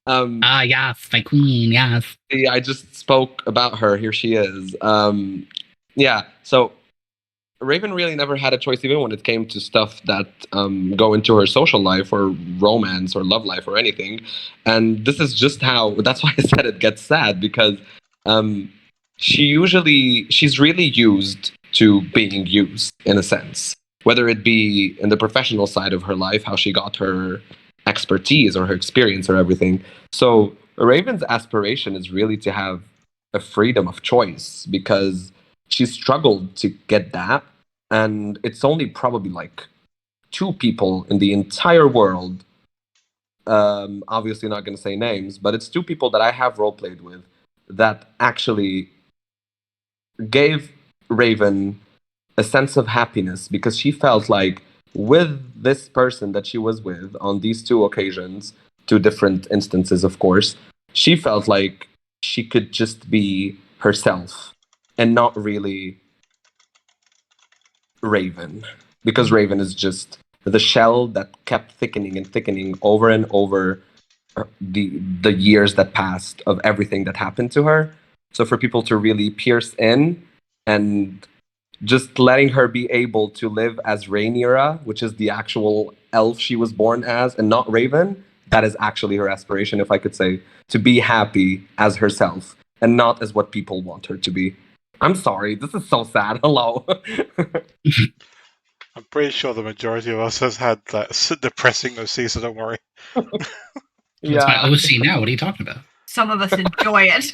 Yes, my queen, yes. I just spoke about her. Here she is. Yeah, so Raven really never had a choice, even when it came to stuff that go into her social life or romance or love life or anything. And this is just that's why I said it gets sad, because she's really used to being used in a sense, whether it be in the professional side of her life, how she got her expertise or her experience or everything. So Raven's aspiration is really to have a freedom of choice, because she struggled to get that. And it's only probably like 2 people in the entire world, obviously not going to say names, but it's 2 people that I have roleplayed with that actually gave Raven a sense of happiness, because she felt like with this person that she was with on these 2 occasions, 2 different instances, of course, she felt like she could just be herself and not really Raven, because Raven is just the shell that kept thickening and thickening over and over the years that passed of everything that happened to her. So for people to really pierce in and just letting her be able to live as Rhaenyra, which is the actual elf she was born as, and not Raven, that is actually her aspiration, if I could say, to be happy as herself and not as what people want her to be. I'm sorry, this is so sad. Hello. I'm pretty sure the majority of us has had that depressing OC, so don't worry. It's my OC now. What are you talking about? Some of us enjoy it.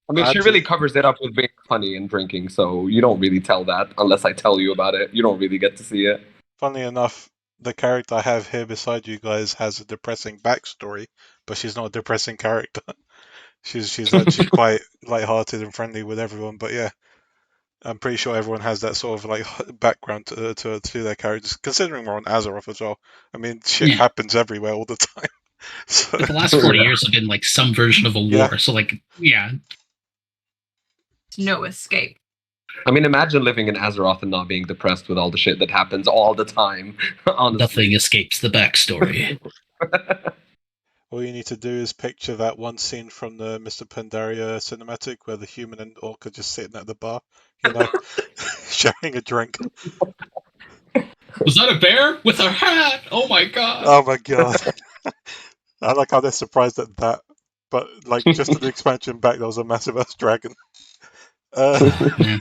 I mean, she really covers it up with being funny and drinking, so you don't really tell that unless I tell you about it. You don't really get to see it. Funnily enough, the character I have here beside you guys has a depressing backstory, but she's not a depressing character. She's actually quite lighthearted and friendly with everyone. But yeah, I'm pretty sure everyone has that sort of like background to their characters. Considering we're on Azeroth as well, I mean, shit happens everywhere all the time. So the last 40 years have been like some version of a war. Yeah. So like, yeah, No escape. I mean, imagine living in Azeroth and not being depressed with all the shit that happens all the time. Honestly. nothing escapes the backstory. all you need to do is picture that one scene from the Mr. Pandaria cinematic where the human and orc are just sitting at the bar, you know, sharing a drink. Was that a bear with a hat? Oh my god! Oh my god! I like how they're surprised at that, but like just in the expansion back, there was a massive ass dragon. Yeah.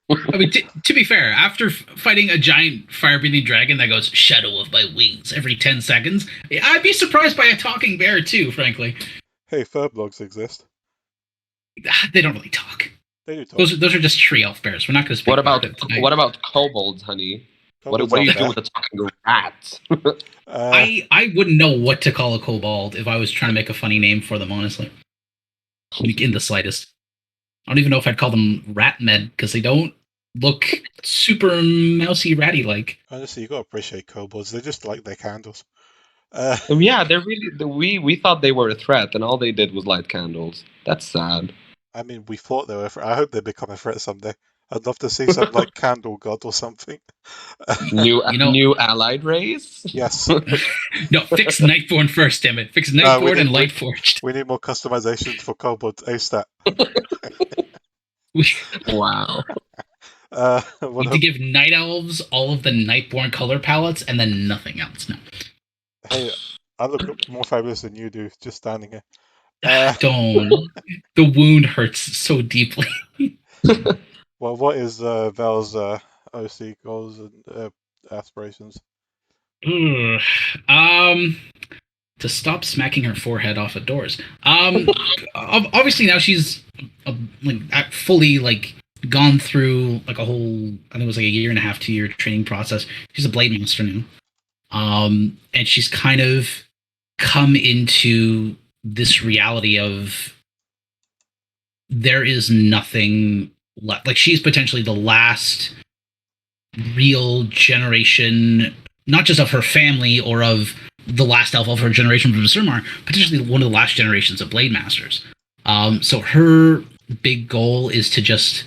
I mean, to be fair, after fighting a giant fire-breathing dragon that goes "shadow of my wings" every 10 seconds, I'd be surprised by a talking bear too. Frankly, hey, Furblogs exist. they don't really talk. They do talk. Those are just tree elf bears. We're not going to speak about it tonight. What about kobolds, honey? Kobolds what do you aren't do with a talking rat? I wouldn't know what to call a kobold if I was trying to make a funny name for them. Honestly, in the slightest. I don't even know if I'd call them rat med because they don't look super mousy ratty like. Honestly, you gotta appreciate kobolds. They just like their candles. Yeah, they're really. We thought they were a threat, and all they did was light candles. That's sad. I mean, we thought they were. I hope they become a threat someday. I'd love to see some like candle god or something. New allied race. Yes. No, fix Nightborn first, damn it. Fix Nightborn and Lightforged. We need more customizations for kobolds ASAP. Wow. We need to give Night Elves all of the Nightborn color palettes and then nothing else. No. Hey, I look more fabulous than you do, just standing here. Don't. The wound hurts so deeply. Well, what is Val's OC goals and aspirations? To stop smacking her forehead off of doors. Obviously now she's fully like gone through like a whole, I think it was like a 1.5 to 2 year training process. She's a blade master now. And she's kind of come into this reality of there is nothing left. Like she's potentially the last real generation, not just of her family or of the last elf of her generation from Surmar, potentially one of the last generations of blade masters. So her big goal is to just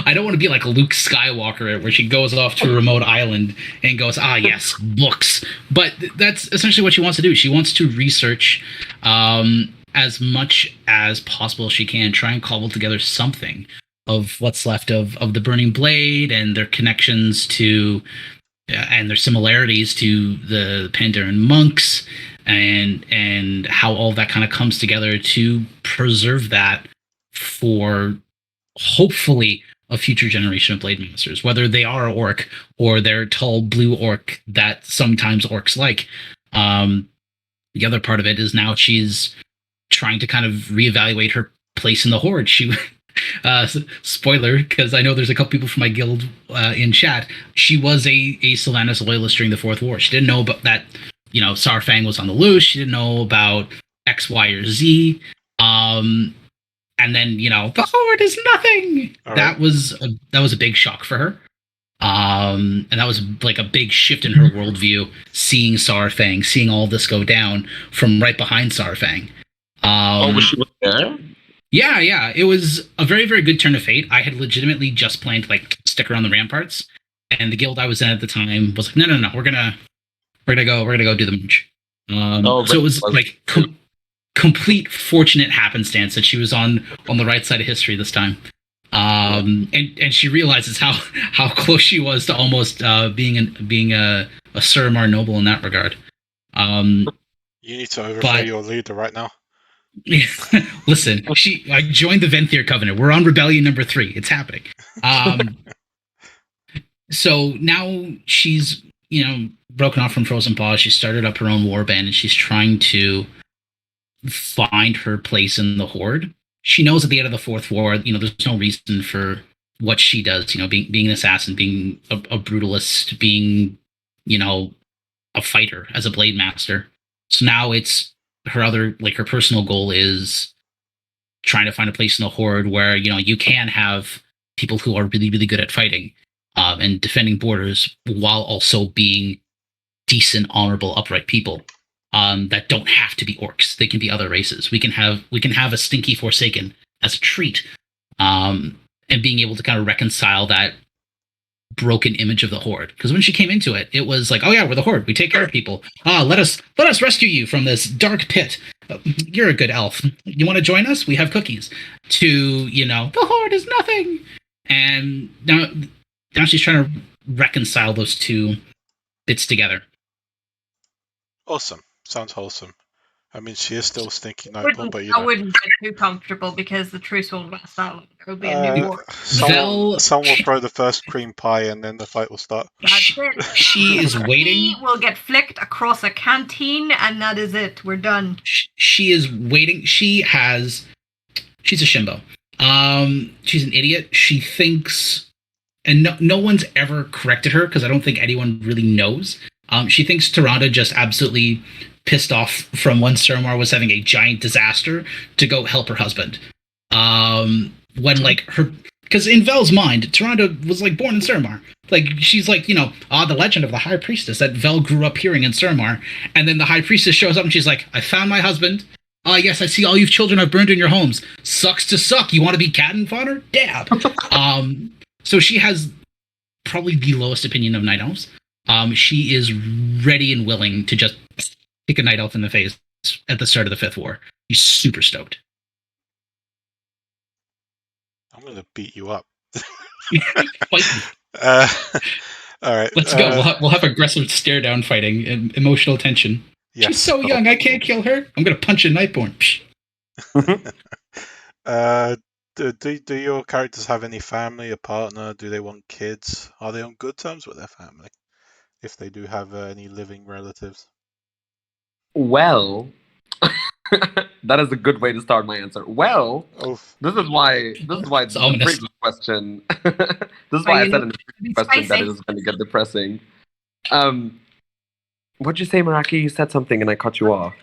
I don't want to be like Luke Skywalker, where she goes off to a remote island and goes, yes, books. But that's essentially what she wants to do. She wants to research as much as possible she can, try and cobble together something of what's left of the Burning Blade and their connections to and their similarities to the Pandaren monks and how all that kind of comes together to preserve that for hopefully a future generation of blade masters, whether they are orc or they're tall blue orc that sometimes orcs like. The other part of it is now she's trying to kind of reevaluate her place in the horde. She spoiler, because I know there's a couple people from my guild in chat. She was a Sylvanas loyalist during the Fourth War. She didn't know about that, Saurfang was on the loose. She didn't know about X, Y, or Z. And then, the horde is nothing. That was a big shock for her. And that was like a big shift in her worldview, seeing Saurfang, seeing all this go down from right behind Saurfang. Was she there? Yeah. It was a very, very good turn of fate. I had legitimately just planned to stick around the ramparts, and the guild I was in at the time was like, no, we're gonna go do the march. So it was like complete fortunate happenstance that she was on the right side of history this time. And she realizes how close she was to almost being a Suramar noble in that regard. You need to overthrow your leader right now. Listen, I joined the Venthir Covenant. We're on rebellion number 3. It's happening. So now she's broken off from Frozen Paw. She started up her own warband, and she's trying to find her place in the horde. She knows at the end of the Fourth War, there's no reason for what she does. Being an assassin, being a brutalist, being a fighter, as a blade master. So now it's her personal goal is trying to find a place in the horde where you can have people who are really, really good at fighting and defending borders while also being decent, honorable, upright people that don't have to be orcs. They can be other races. We can have a stinky Forsaken as a treat, and being able to kind of reconcile that broken image of the horde. Because when she came into it, it was like, oh yeah, we're the horde. We take care of people. Let us rescue you from this dark pit. You're a good elf. You want to join us? We have cookies. To the horde is nothing. And now she's trying to reconcile those two bits together. Awesome. Sounds wholesome. I mean, she is still stinky Nightborn, but I wouldn't get too comfortable because the truce won't last that long. There'll be a new war. Someone will throw the first cream pie, and then the fight will start. That's it. She is waiting. She will get flicked across a canteen, and that is it. We're done. She is waiting. She's a shimbo. She's an idiot. She thinks, and no one's ever corrected her because I don't think anyone really knows. She thinks Tyrande just absolutely pissed off from when Suramar was having a giant disaster to go help her husband. Because in Vel's mind, Tyrande was born in Suramar. She's the legend of the High Priestess that Vel grew up hearing in Suramar. And then the High Priestess shows up and she's like, I found my husband. Yes, I see all you children I've burned in your homes. Sucks to suck. You want to be cannon fodder? Dab. So she has probably the lowest opinion of night elves. She is ready and willing to just kick a night elf in the face at the start of the Fifth War. She's super stoked. I'm going to beat you up. Fight me. All right. Let's go. We'll have aggressive stare down fighting and emotional tension. Yes, she's so young. I can't kill her. I'm going to punch a Nightborn. Do your characters have any family, a partner? Do they want kids? Are they on good terms with their family? If they do have any living relatives? Well, that is a good way to start my answer. Well, this is why the previous question. This is why I said in the previous question that it is going to get depressing. What'd you say, Meraki? You said something and I cut you off.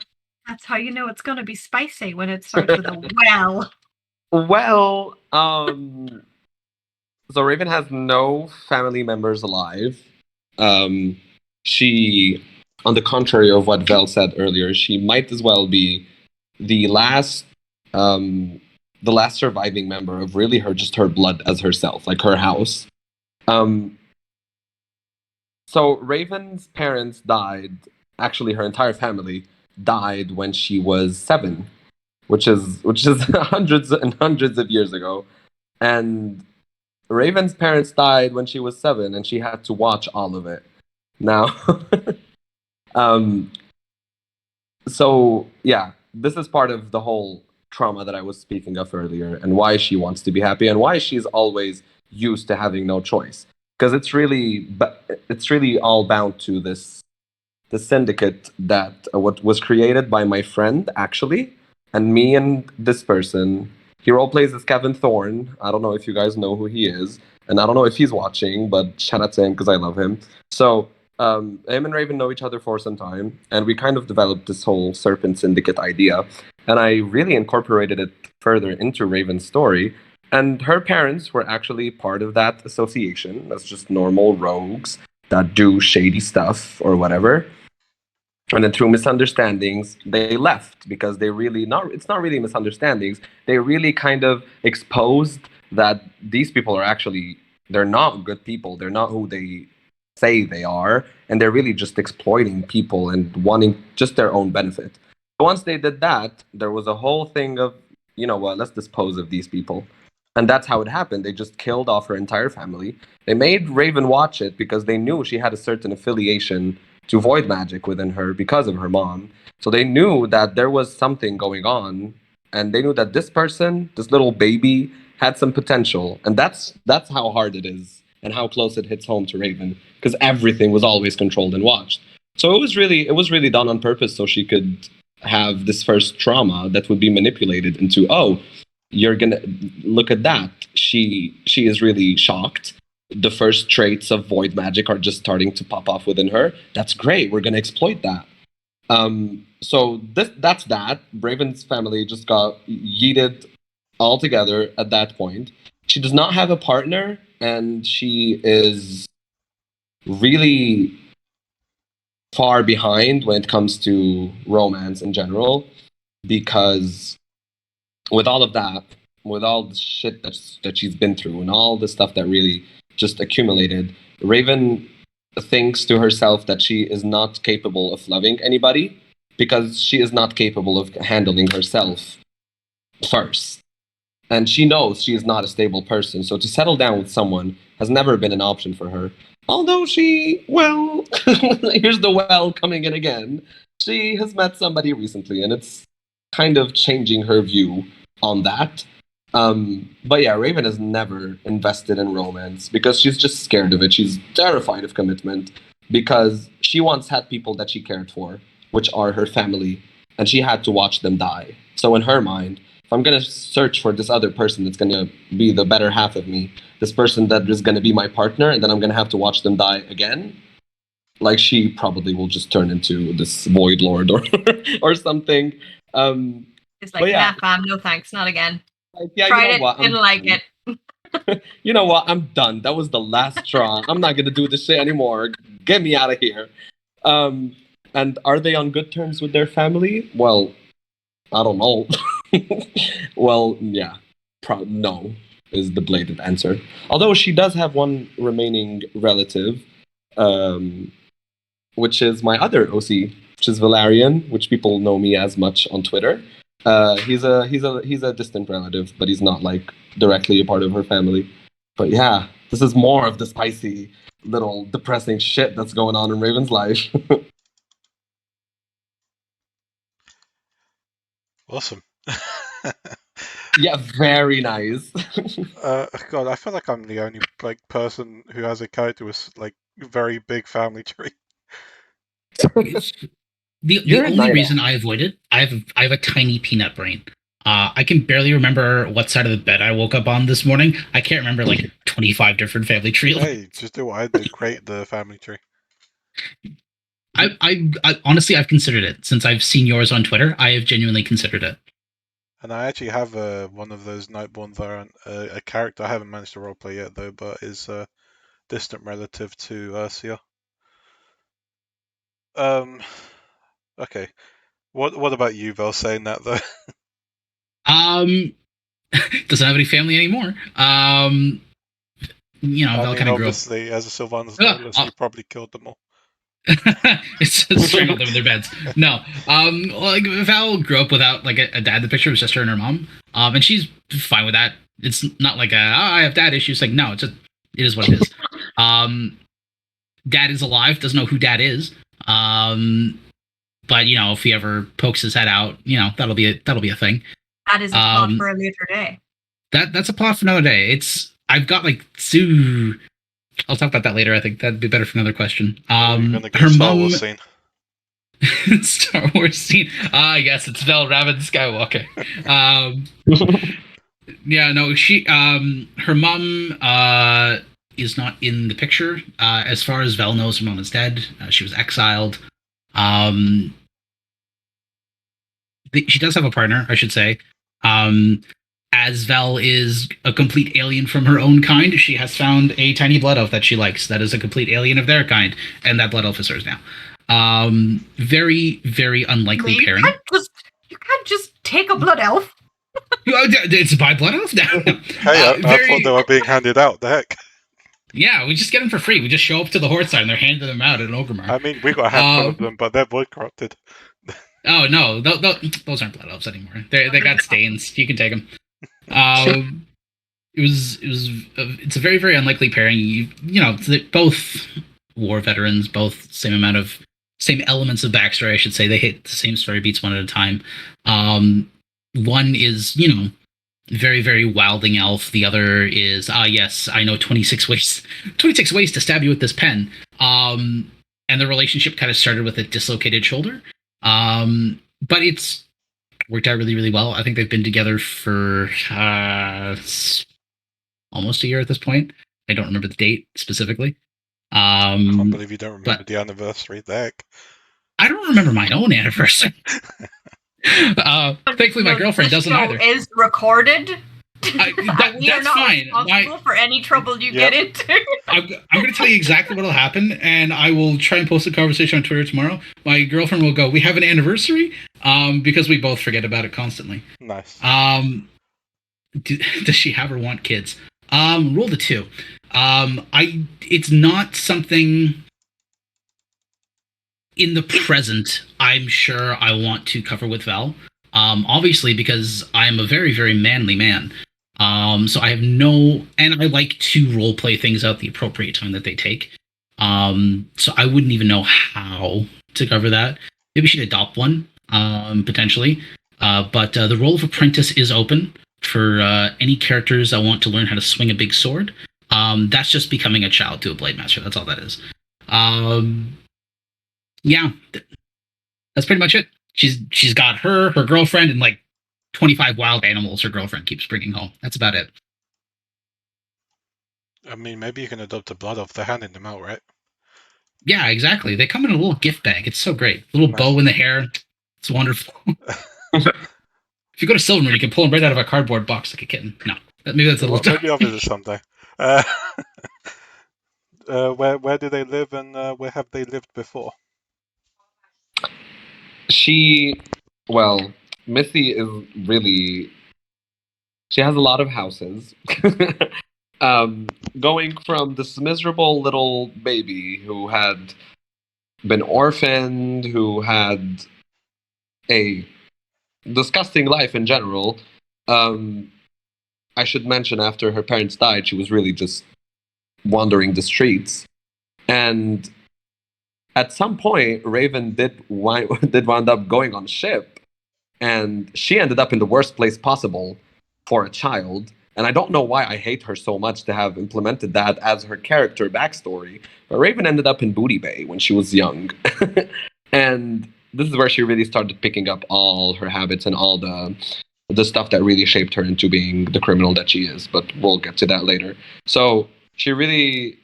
That's how you know it's going to be spicy when it starts with a well. Well, so Raven has no family members alive. She, on the contrary of what Vel said earlier, she might as well be the last surviving member of really her blood as herself, her house. So Raven's parents died. Actually, her entire family died when she was 7, which is hundreds and hundreds of years ago. And Raven's parents died when she was 7, and she had to watch all of it. Now, so yeah, this is part of the whole trauma that I was speaking of earlier, and why she wants to be happy, and why she's always used to having no choice. Because it's really all bound to the syndicate that what was created by my friend actually, and me and this person. He role plays as Kevin Thorne. I don't know if you guys know who he is, and I don't know if he's watching, but shout out to him because I love him. So him and Raven know each other for some time, and we kind of developed this whole Serpent Syndicate idea, and I really incorporated it further into Raven's story. And her parents were actually part of that association. That's just normal rogues that do shady stuff or whatever. And then through misunderstandings, they left because it's not really misunderstandings. They really kind of exposed that these people they're not good people. They're not who they say they are. And they're really just exploiting people and wanting just their own benefit. Once they did that, there was a whole thing of, let's dispose of these people. And that's how it happened. They just killed off her entire family. They made Raven watch it because they knew she had a certain affiliation to void magic within her because of her mom. So they knew that there was something going on, and they knew that this person, this little baby, had some potential. And that's how hard it is and how close it hits home to Raven, because everything was always controlled and watched. So it was really done on purpose so she could have this first trauma that would be manipulated into, oh, you're gonna look at that. She is really shocked. the first traits of void magic are just starting to pop off within her. That's great. We're gonna exploit that. So that's that. Raven's family just got yeeted all together at that point. She does not have a partner, and she is really far behind when it comes to romance in general, because with all of that, with all the shit that she's been through and all the stuff that really just accumulated, Raven thinks to herself that she is not capable of loving anybody because she is not capable of handling herself first. And she knows she is not a stable person, so to settle down with someone has never been an option for her. Although she, well, here's the well coming in again. She has met somebody recently, and it's kind of changing her view on that. But yeah, Raven has never invested in romance because she's just scared of it. She's terrified of commitment because she once had people that she cared for, which are her family, and she had to watch them die. So in her mind, if I'm going to search for this other person that's going to be the better half of me, this person that is going to be my partner, and then I'm going to have to watch them die again, like she probably will just turn into this void lord or something. It's like, yeah, nah, fam, no thanks, not again. Like, yeah, Tried you know it, what? didn't like it. You know what? I'm done. That was the last straw. I'm not gonna do this shit anymore. Get me out of here. And are they on good terms with their family? Well, I don't know. Well, yeah. No is the blatant answer. Although she does have one remaining relative, which is my other OC, which is Valerian, which people know me as much on Twitter. He's a distant relative, but he's not like directly a part of her family. But yeah, this is more of the spicy little depressing shit that's going on in Raven's life. Awesome. Yeah, very nice. God, I feel like I'm the only like person who has a character with like very big family tree. The only reason I avoid it, I have a tiny peanut brain. I can barely remember what side of the bed I woke up on this morning. I can't remember like 25 different family tree. Hey, just do what I did. Create the family tree. I honestly, I've considered it since I've seen yours on Twitter. I have genuinely considered it. And I actually have one of those Nightborn there, a character I haven't managed to roleplay yet though, but is a distant relative to Ursula. Okay. What about you, Vel, saying that though? Doesn't have any family anymore. You know, Vel kind of grew up. Obviously, as a Sylvanas novelist, you probably killed them all. It's strangled them in their beds. No, like Val grew up without like a dad. The picture was just her and her mom, and she's fine with that. It's not like I have dad issues. Like no, it is what it is. Dad is alive. Doesn't know who dad is. But you know, if he ever pokes his head out, you know that'll be a thing. That is a plot for a later day. That's a plot for another day. I've got like Sue. I'll talk about that later. I think that'd be better for another question. Her Star mom. Wars scene. Star Wars scene. Yes, it's Vel Raven Skywalker. Yeah, no, she. Her mom is not in the picture. As far as Vel knows, her mom is dead. She was exiled. She does have a partner, I should say. As Vel is a complete alien from her own kind, she has found a tiny blood elf that she likes that is a complete alien of their kind, and that blood elf is hers now. Very, very unlikely pairing. You can't just take a blood elf. It's by blood elf now. Hey, I thought they were being handed out. The heck? Yeah, we just get them for free. We just show up to the Horde side and they're handing them out at an Ogremar. I mean, we got a handful of them, but they're void corrupted. Oh no, those aren't blood elves anymore. They got stains. You can take them. It's a very, very unlikely pairing. You know, both war veterans, both same elements of backstory, I should say. They hit the same story beats one at a time. One is, you know, very, very wilding elf. The other is, yes, I know 26 ways to stab you with this pen. And the relationship kind of started with a dislocated shoulder. But it's worked out really, really well. I think they've been together for almost a year at this point. I don't remember the date specifically. I can't believe you don't remember but the anniversary. The heck? I don't remember my own anniversary. Thankfully, my girlfriend doesn't show either. Is recorded. We are That's not fine. responsible for any trouble you get into. I'm going to tell you exactly what will happen, and I will try and post a conversation on Twitter tomorrow. My girlfriend will go, "We have an anniversary," because we both forget about it constantly. Nice. Does she have or want kids? Roll the 2. It's not something in the present I'm sure I want to cover with Val. Obviously, because I'm a very, very manly man. So I have and I like to roleplay things out the appropriate time that they take. So I wouldn't even know how to cover that. Maybe she'd adopt one, potentially. But the role of apprentice is open for any characters that want to learn how to swing a big sword. That's just becoming a child to a blade master. That's all that is. Yeah, that's pretty much it. She's got her girlfriend, and like 25 wild animals her girlfriend keeps bringing home. That's about it. I mean, maybe you can adopt a blood off. They're handing them out, right? Yeah, exactly. They come in a little gift bag. It's so great. Little bow in the hair. It's wonderful. If you go to Silvermoon, you can pull them right out of a cardboard box like a kitten. No, maybe that's a little. Maybe I'll visit someday. Where do they live, and where have they lived before? Missy is really. She has a lot of houses. Going from this miserable little baby who had been orphaned, who had a disgusting life in general. I should mention, after her parents died, she was really just wandering the streets. And at some point, Raven did wind up going on a ship, and she ended up in the worst place possible for a child. And I don't know why I hate her so much to have implemented that as her character backstory. But Raven ended up in Booty Bay when she was young. And this is where she really started picking up all her habits and all the stuff that really shaped her into being the criminal that she is. But we'll get to that later. So she really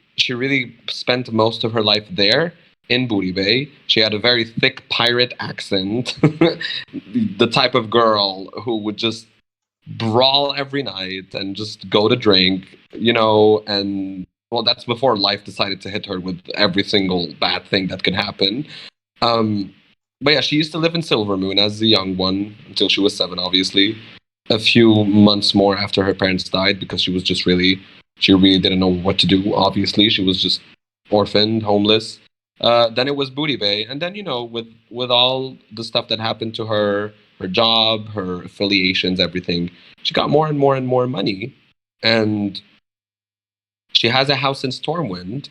spent most of her life there in Booty Bay. She had a very thick pirate accent. The type of girl who would just brawl every night and just go to drink, and well, that's before life decided to hit her with every single bad thing that could happen. But yeah, she used to live in Silvermoon as a young one until she was 7, obviously. A few months more after her parents died, because she really didn't know what to do, obviously. She was just orphaned, homeless. Then it was Booty Bay. And then, with all the stuff that happened to her job, her affiliations, everything, she got more and more and more money. And she has a house in Stormwind,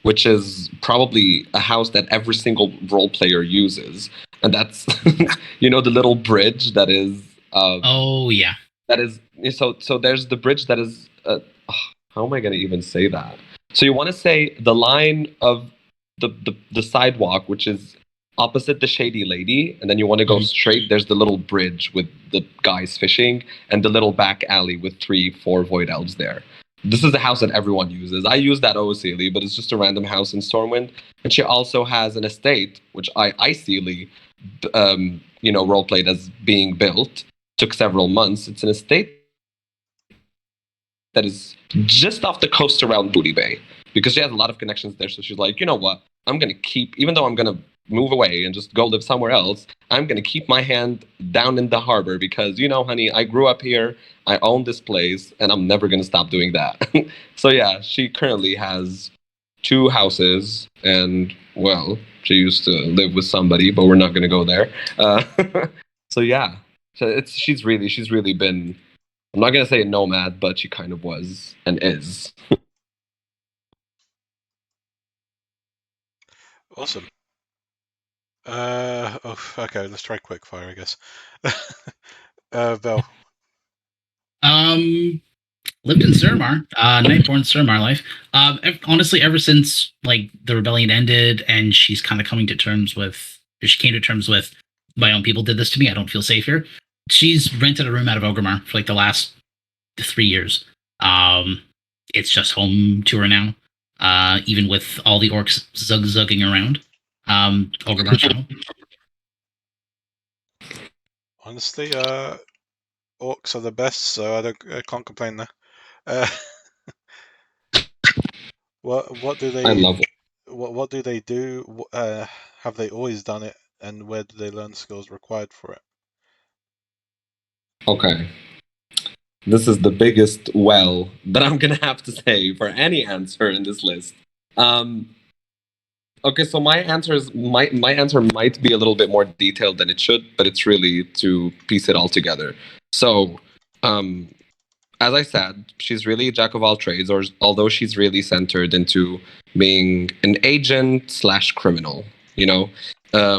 which is probably a house that every single role player uses. And that's, the little bridge that is... oh, yeah. That is... So there's the bridge that is... how am I going to even say that? So you want to say the line of the sidewalk, which is opposite the Shady Lady, and then you want to go straight. There's the little bridge with the guys fishing, and the little back alley with 3-4 void elves there. This is the house that everyone uses. I use that OCLE, but it's just a random house in Stormwind. And she also has an estate, which I ICLE, roleplayed as being built. Took several months. It's an estate that is just off the coast around Booty Bay, because she has a lot of connections there. So she's like, you know what? I'm going to keep, even though I'm going to move away and just go live somewhere else, I'm going to keep my hand down in the harbor because, honey, I grew up here, I own this place, and I'm never going to stop doing that. So yeah, she currently has 2 houses, and, well, she used to live with somebody, but we're not going to go there. So yeah, so she's really been, I'm not going to say a nomad, but she kind of was and is. Awesome. Okay, let's try quick fire, I guess. Vel. Lived in Surmar, Nightborn Surmar life. Honestly, ever since like the rebellion ended, and she's kind of coming to terms with, or she came to terms with, my own people did this to me. I don't feel safe here. She's rented a room out of Orgrimmar for like the last 3 years. it's just home to her now. Even with all the orcs zugging around. Ogremar's home. Honestly, orcs are the best, so I can't complain there. Uh, what do I they love it. what do they do? Have they always done it, and where do they learn skills required for it? Okay. This is the biggest well that I'm gonna have to say for any answer in this list. Okay, so my answer might be a little bit more detailed than it should, but it's really to piece it all together. So, um, as I said, she's really a jack of all trades, or although she's really centered into being an agent slash criminal, you know,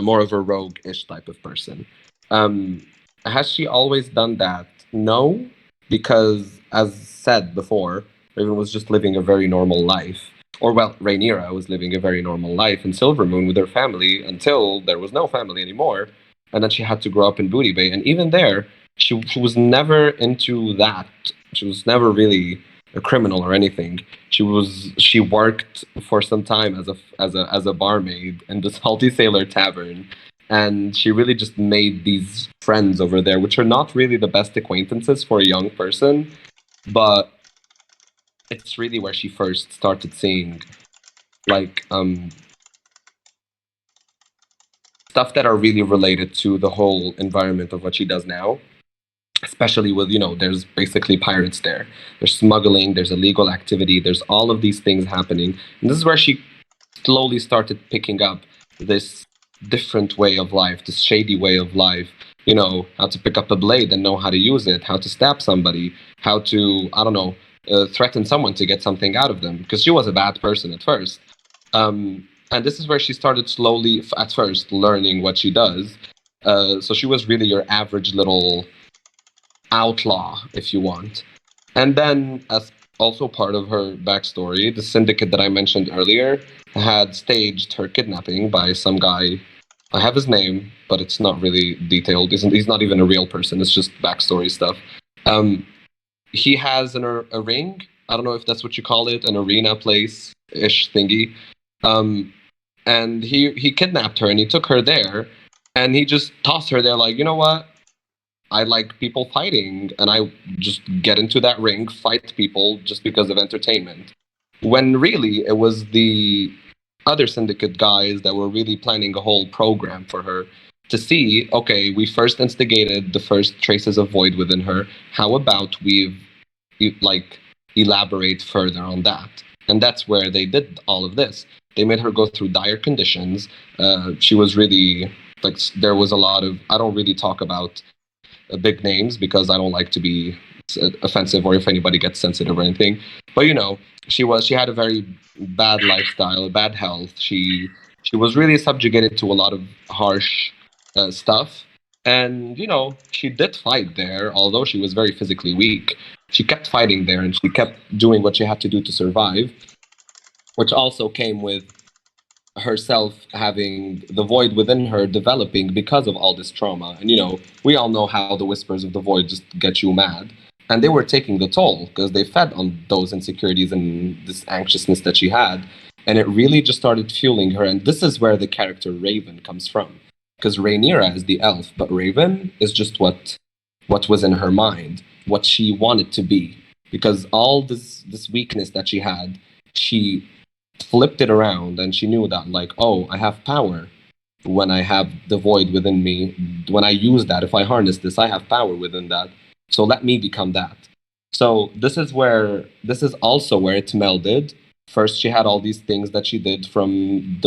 more of a rogue-ish type of person. Has she always done that? No, because as said before, Raven was just living a very normal life. Or well, Rhaenyra was living a very normal life in Silvermoon with her family until there was no family anymore, and then she had to grow up in Booty Bay. And even there, she was never into that. She was never really a criminal or anything. She worked for some time as a barmaid in the Salty Sailor Tavern, and she really just made these friends over there, which are not really the best acquaintances for a young person, but it's really where she first started seeing like stuff that are really related to the whole environment of what she does now, especially with, there's basically pirates there, there's smuggling, there's illegal activity, there's all of these things happening, and this is where she slowly started picking up this different way of life, this shady way of life, how to pick up a blade and know how to use it, how to stab somebody, how to, I don't know, threaten someone to get something out of them, because she was a bad person at first. And this is where she started slowly, at first, learning what she does. So she was really your average little outlaw, if you want. And then, as also part of her backstory, the syndicate that I mentioned earlier had staged her kidnapping by some guy. I have his name, but it's not really detailed. He's not even a real person. It's just backstory stuff. He has a ring. I don't know if that's what you call it, an arena place-ish thingy. And he kidnapped her and he took her there, and he just tossed her there like, you know what? I like people fighting, and I just get into that ring, fight people just because of entertainment. When really it was the other syndicate guys that were really planning a whole program for her to see, okay, we first instigated the first traces of void within her. How about like elaborate further on that? And that's where they did all of this. They made her go through dire conditions. She was really like, there was a lot of, I don't really talk about big names because I don't like to be offensive or if anybody gets sensitive or anything. But she had a very bad lifestyle, bad health. She was really subjugated to a lot of harsh stuff. And she did fight there, although she was very physically weak. She kept fighting there, and she kept doing what she had to do to survive, which also came with herself having the void within her developing because of all this trauma. And we all know how the whispers of the void just get you mad. And they were taking the toll because they fed on those insecurities and this anxiousness that she had. And it really just started fueling her. And this is where the character Raven comes from. Because Rhaenyra is the elf, but Raven is just what was in her mind, what she wanted to be. Because all this weakness that she had, she flipped it around, and she knew that, like, oh, I have power when I have the void within me. When I use that, if I harness this, I have power within that. So let me become that. So this is also where it melded. First, she had all these things that she did from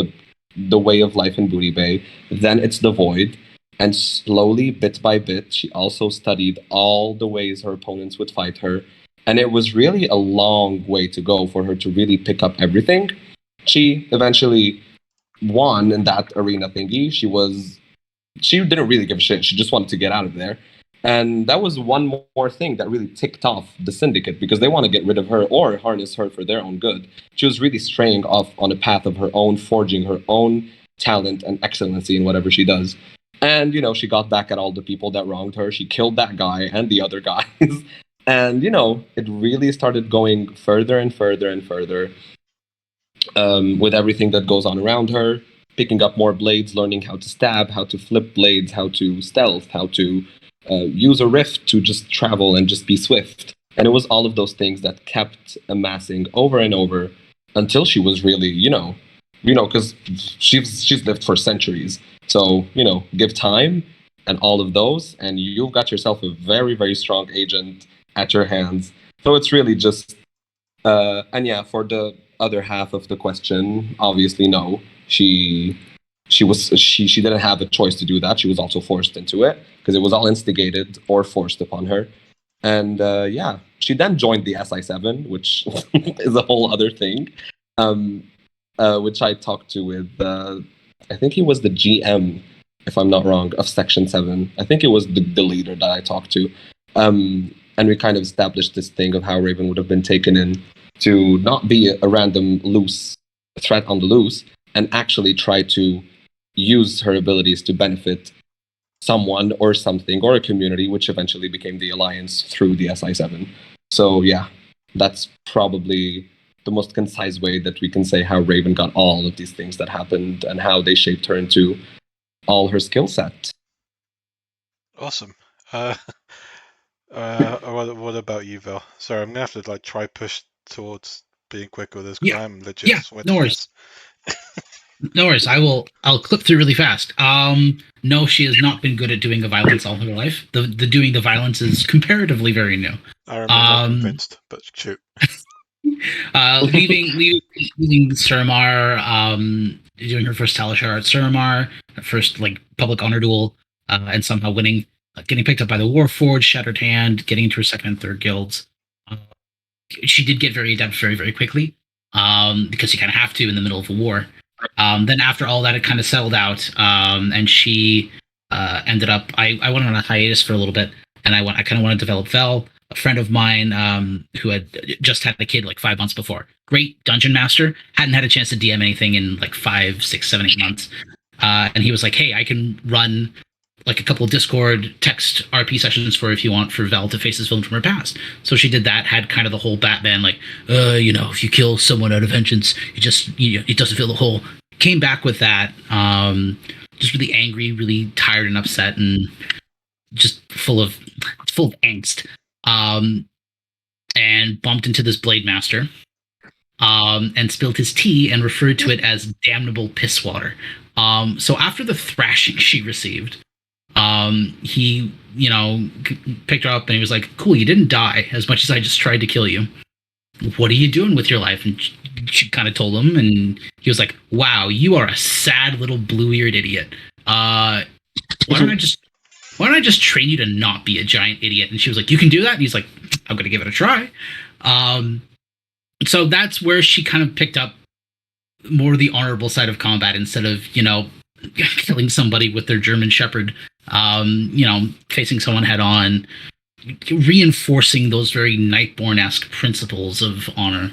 the way of life in Booty Bay. Then it's the void. And slowly, bit by bit, she also studied all the ways her opponents would fight her. And it was really a long way to go for her to really pick up everything. She eventually won in that arena thingy. She didn't really give a shit. She just wanted to get out of there. And that was one more thing that really ticked off the syndicate, because they want to get rid of her or harness her for their own good. She was really straying off on a path of her own, forging her own talent and excellency in whatever she does. And, she got back at all the people that wronged her. She killed that guy and the other guys. And it really started going further and further and further, with everything that goes on around her, picking up more blades, learning how to stab, how to flip blades, how to stealth, how to use a rift to just travel and just be swift. And it was all of those things that kept amassing over and over until she was really, because she's lived for centuries. So, give time and all of those, and you've got yourself a very, very strong agent at your hands. So it's really just, and yeah, for the other half of the question, obviously no. She didn't have a choice to do that. She was also forced into it because it was all instigated or forced upon her. And yeah, she then joined the SI7, which is a whole other thing, which I talked to with, I think he was the GM, if I'm not wrong, of Section 7. I think it was the leader that I talked to. And we kind of established this thing of how Raven would have been taken in to not be a random loose threat on the loose, and actually try to use her abilities to benefit someone or something or a community, which eventually became the Alliance through the SI7. So yeah, that's probably the most concise way that we can say how Raven got all of these things that happened and how they shaped her into all her skill set. Awesome. What about you, Val? Sorry, I'm gonna have to try push towards being quick with this because I'm legit sweating. No worries. No worries. I'll clip through really fast. No, she has not been good at doing the violence all her life. The doing the violence is comparatively very new. I remain not convinced, but shoot. leaving Suramar, doing her first Talishar at Suramar, her first public honor duel, and somehow winning, getting picked up by the Warforged, Shattered Hand, getting into her second and third guilds. She did get very adept very, very quickly, because you kind of have to in the middle of a war. Then after all that, it kind of settled out, and she ended up. I went on a hiatus for a little bit, and I kind of wanted to develop Vel. A friend of mine who had just had a kid 5 months before. Great dungeon master. Hadn't had a chance to DM anything in 5, 6, 7, 8 months. And he was like, hey, I can run a couple of Discord text RP sessions for if you want for Vel to face this villain from her past. So she did that, had kind of the whole Batman, if you kill someone out of vengeance, it doesn't fill the hole. Came back with that, just really angry, really tired and upset, and just full of angst. And bumped into this Blade Master, and spilled his tea and referred to it as damnable piss water. So after the thrashing she received, he, picked her up and he was like, cool, you didn't die as much as I just tried to kill you. What are you doing with your life? And she kind of told him, and he was like, wow, you are a sad little blue-eared idiot. Why don't I just train you to not be a giant idiot? And she was like, you can do that? And he's like, I'm going to give it a try. So that's where she kind of picked up more the honorable side of combat instead of, killing somebody with their German Shepherd, facing someone head on, reinforcing those very Nightborn-esque principles of honor,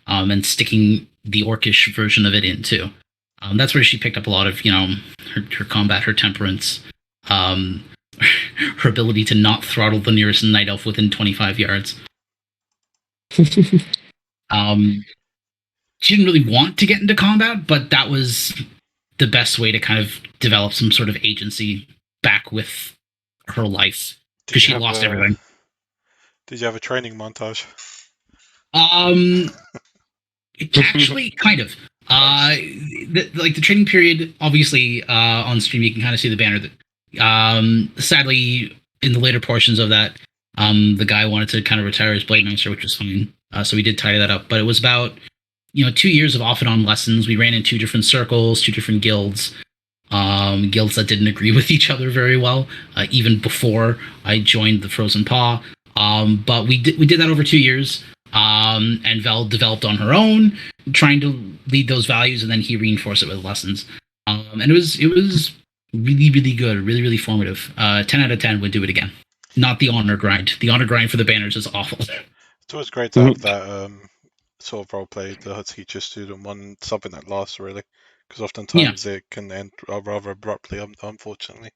and sticking the orcish version of it in too. That's where she picked up a lot of, her combat, her temperance, her ability to not throttle the nearest night elf within 25 yards. She didn't really want to get into combat, but that was the best way to kind of develop some sort of agency back with her life, because she lost everything. Did you have a training montage? Actually, kind of. The training period, obviously, on stream you can kind of see the banner that. Sadly, in the later portions of that, the guy wanted to kind of retire his Blade Master, which was fine. So we did tidy that up. But it was about 2 years of off and on lessons. We ran in 2 different circles, 2 different guilds. Guilds that didn't agree with each other very well, even before I joined the Frozen Paw. But we did that over 2 years. And Vel developed on her own, trying to lead those values, and then he reinforced it with lessons. And it was really, really good, really, really formative. 10 out of 10 would do it again. Not the honor grind. The honor grind for the banners is awful. It's always great to have that sort of roleplay, the teacher-student one, something that lasts really, because oftentimes it can end rather abruptly, unfortunately.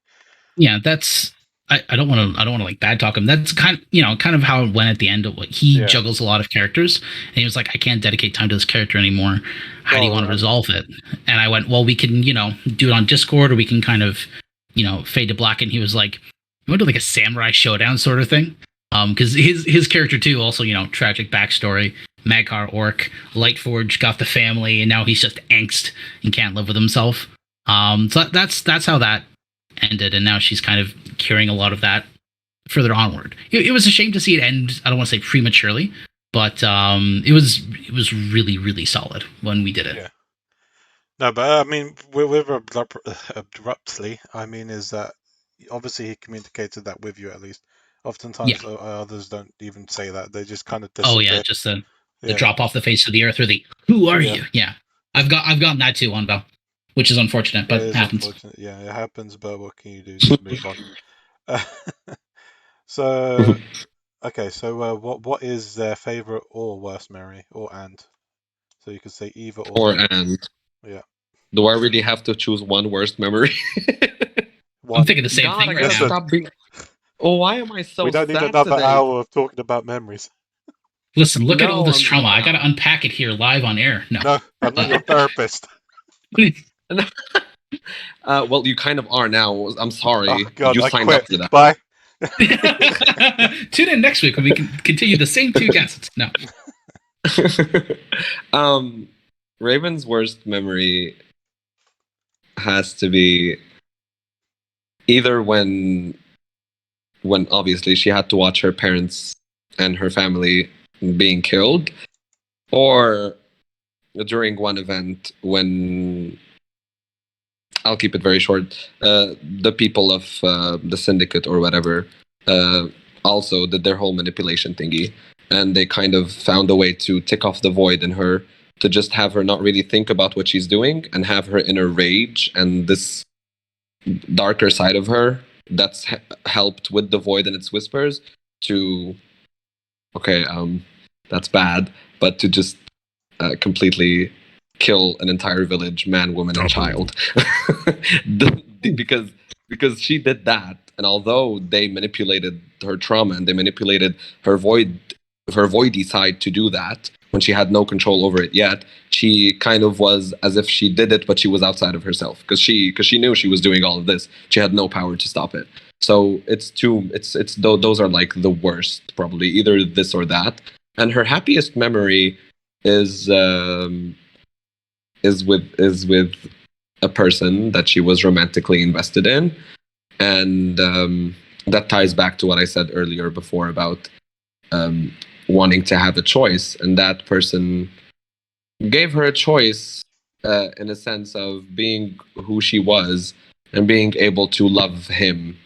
Yeah, that's I don't want to like bad talk him. That's kind of how it went at the end. He juggles a lot of characters, and he was like, I can't dedicate time to this character anymore. How do you want to resolve it? And I went, well, we can do it on Discord, or we can kind of fade to black. And he was like, you want to do like a samurai showdown sort of thing? Because his character too, also tragic backstory. Magcar orc, Lightforge got the family, and now he's just angst and can't live with himself. So that's how that ended, and now she's kind of carrying a lot of that further onward. It was a shame to see it end. I don't want to say prematurely, but it was really, really solid when we did it. Yeah. No, but I mean, with abruptly, I mean, is that obviously he communicated that with you at least. Oftentimes, others don't even say that; they just kind of disappear. Oh yeah, just the drop off the face of the earth, or the "Who are you?" Yeah, I've gotten that too on Bell, which is unfortunate, but it happens. Unfortunate. Yeah, it happens. But what can you do? Just move on. So, okay. So, what is their favorite or worst memory, or and? So you could say either or. Or and. Yeah. Do I really have to choose one worst memory? I'm thinking the same thing right now. Oh, why am I so sad? We don't need another hour of talking about memories. Listen, look at all this trauma. I got to unpack it here live on air. No, I'm not your therapist. Well, you kind of are now. I'm sorry. Oh, God, you I signed quit. up for that. Bye. Tune in next week when we can continue the same two guests. No. Raven's worst memory has to be either when obviously she had to watch her parents and her family being killed, or during one event when, I'll keep it very short, the people of the syndicate or whatever also did their whole manipulation thingy, and they kind of found a way to tick off the void in her, to just have her not really think about what she's doing and have her inner rage and this darker side of her that's helped with the void and its whispers to, that's bad, but to just completely kill an entire village, man, woman, and child. because she did that, and although they manipulated her trauma and they manipulated her voidy side to do that when she had no control over it yet, she kind of was as if she did it, but she was outside of herself because she knew she was doing all of this. She had no power to stop it. So those are like the worst, probably either this or that. And her happiest memory is with a person that she was romantically invested in, and that ties back to what I said earlier before about wanting to have a choice, and that person gave her a choice in a sense of being who she was and being able to love him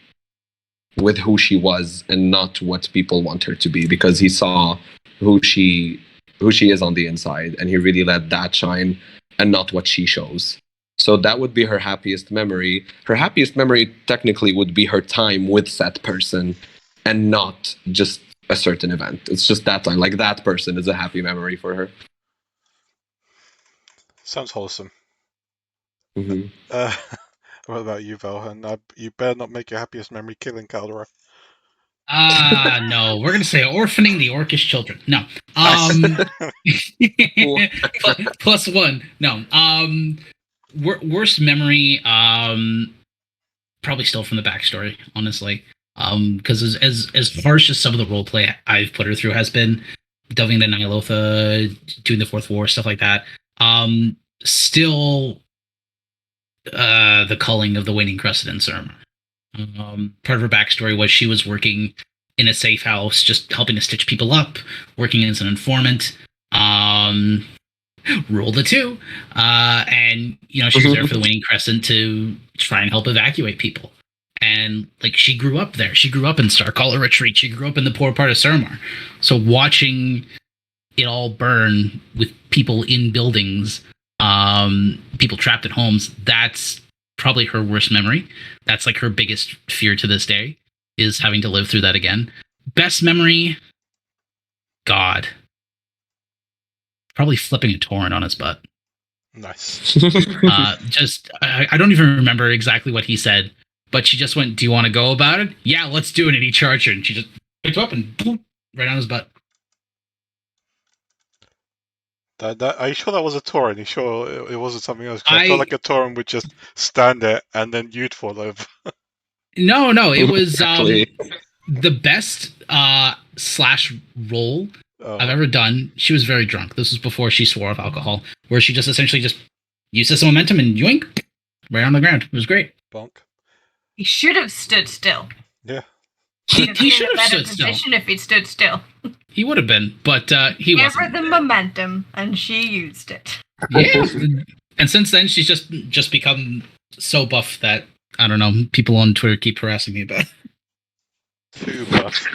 with who she was and not what people want her to be, because he saw who she is on the inside, and he really let that shine and not what she shows. So that would be her happiest memory. Her happiest memory technically would be her time with that person and not just a certain event. It's just that time. Like, that person is a happy memory for her. Sounds wholesome. Mm-hmm. What about you, Val? And you better not make your happiest memory killing Caldera. No, we're gonna say orphaning the orcish children. No. Plus one. No. Worst memory. Probably still from the backstory, honestly. Because as harsh as some of the roleplay I've put her through has been, delving into Nyalotha, doing the Fourth War, stuff like that. Still, the culling of the Waning Crescent in Surma. Part of her backstory was she was working in a safe house, just helping to stitch people up, working as an informant. Roll the 2. And, she was there for the Waning Crescent to try and help evacuate people. And, like, she grew up there. She grew up in Starcaller Retreat. She grew up in the poor part of Suramar. So watching it all burn with people in buildings, people trapped at homes, that's probably her worst memory. That's like her biggest fear to this day, is having to live through that again. Best memory, God, probably flipping a torrent on his butt. Nice. I don't even remember exactly what he said, but she just went, "Do you want to go about it?" "Yeah, let's do it." And he charged her, and she just picked him up and boom, right on his butt. Are you sure that was a Tauren? Are you sure it wasn't something else? 'Cause I felt like a Tauren would just stand there and then you'd fall over. No, it was Exactly. the best slash roll I've ever done. She was very drunk. This was before she swore off alcohol, where she just essentially just used this momentum and yoink, right on the ground. It was great. Bonk. He should have stood still. Yeah. He should have stood still. still. If he'd stood still. He would have been, but he Gave wasn't. her the momentum, and she used it. Yeah, and since then she's just become so buff that I don't know. People on Twitter keep harassing me about it. Too buff.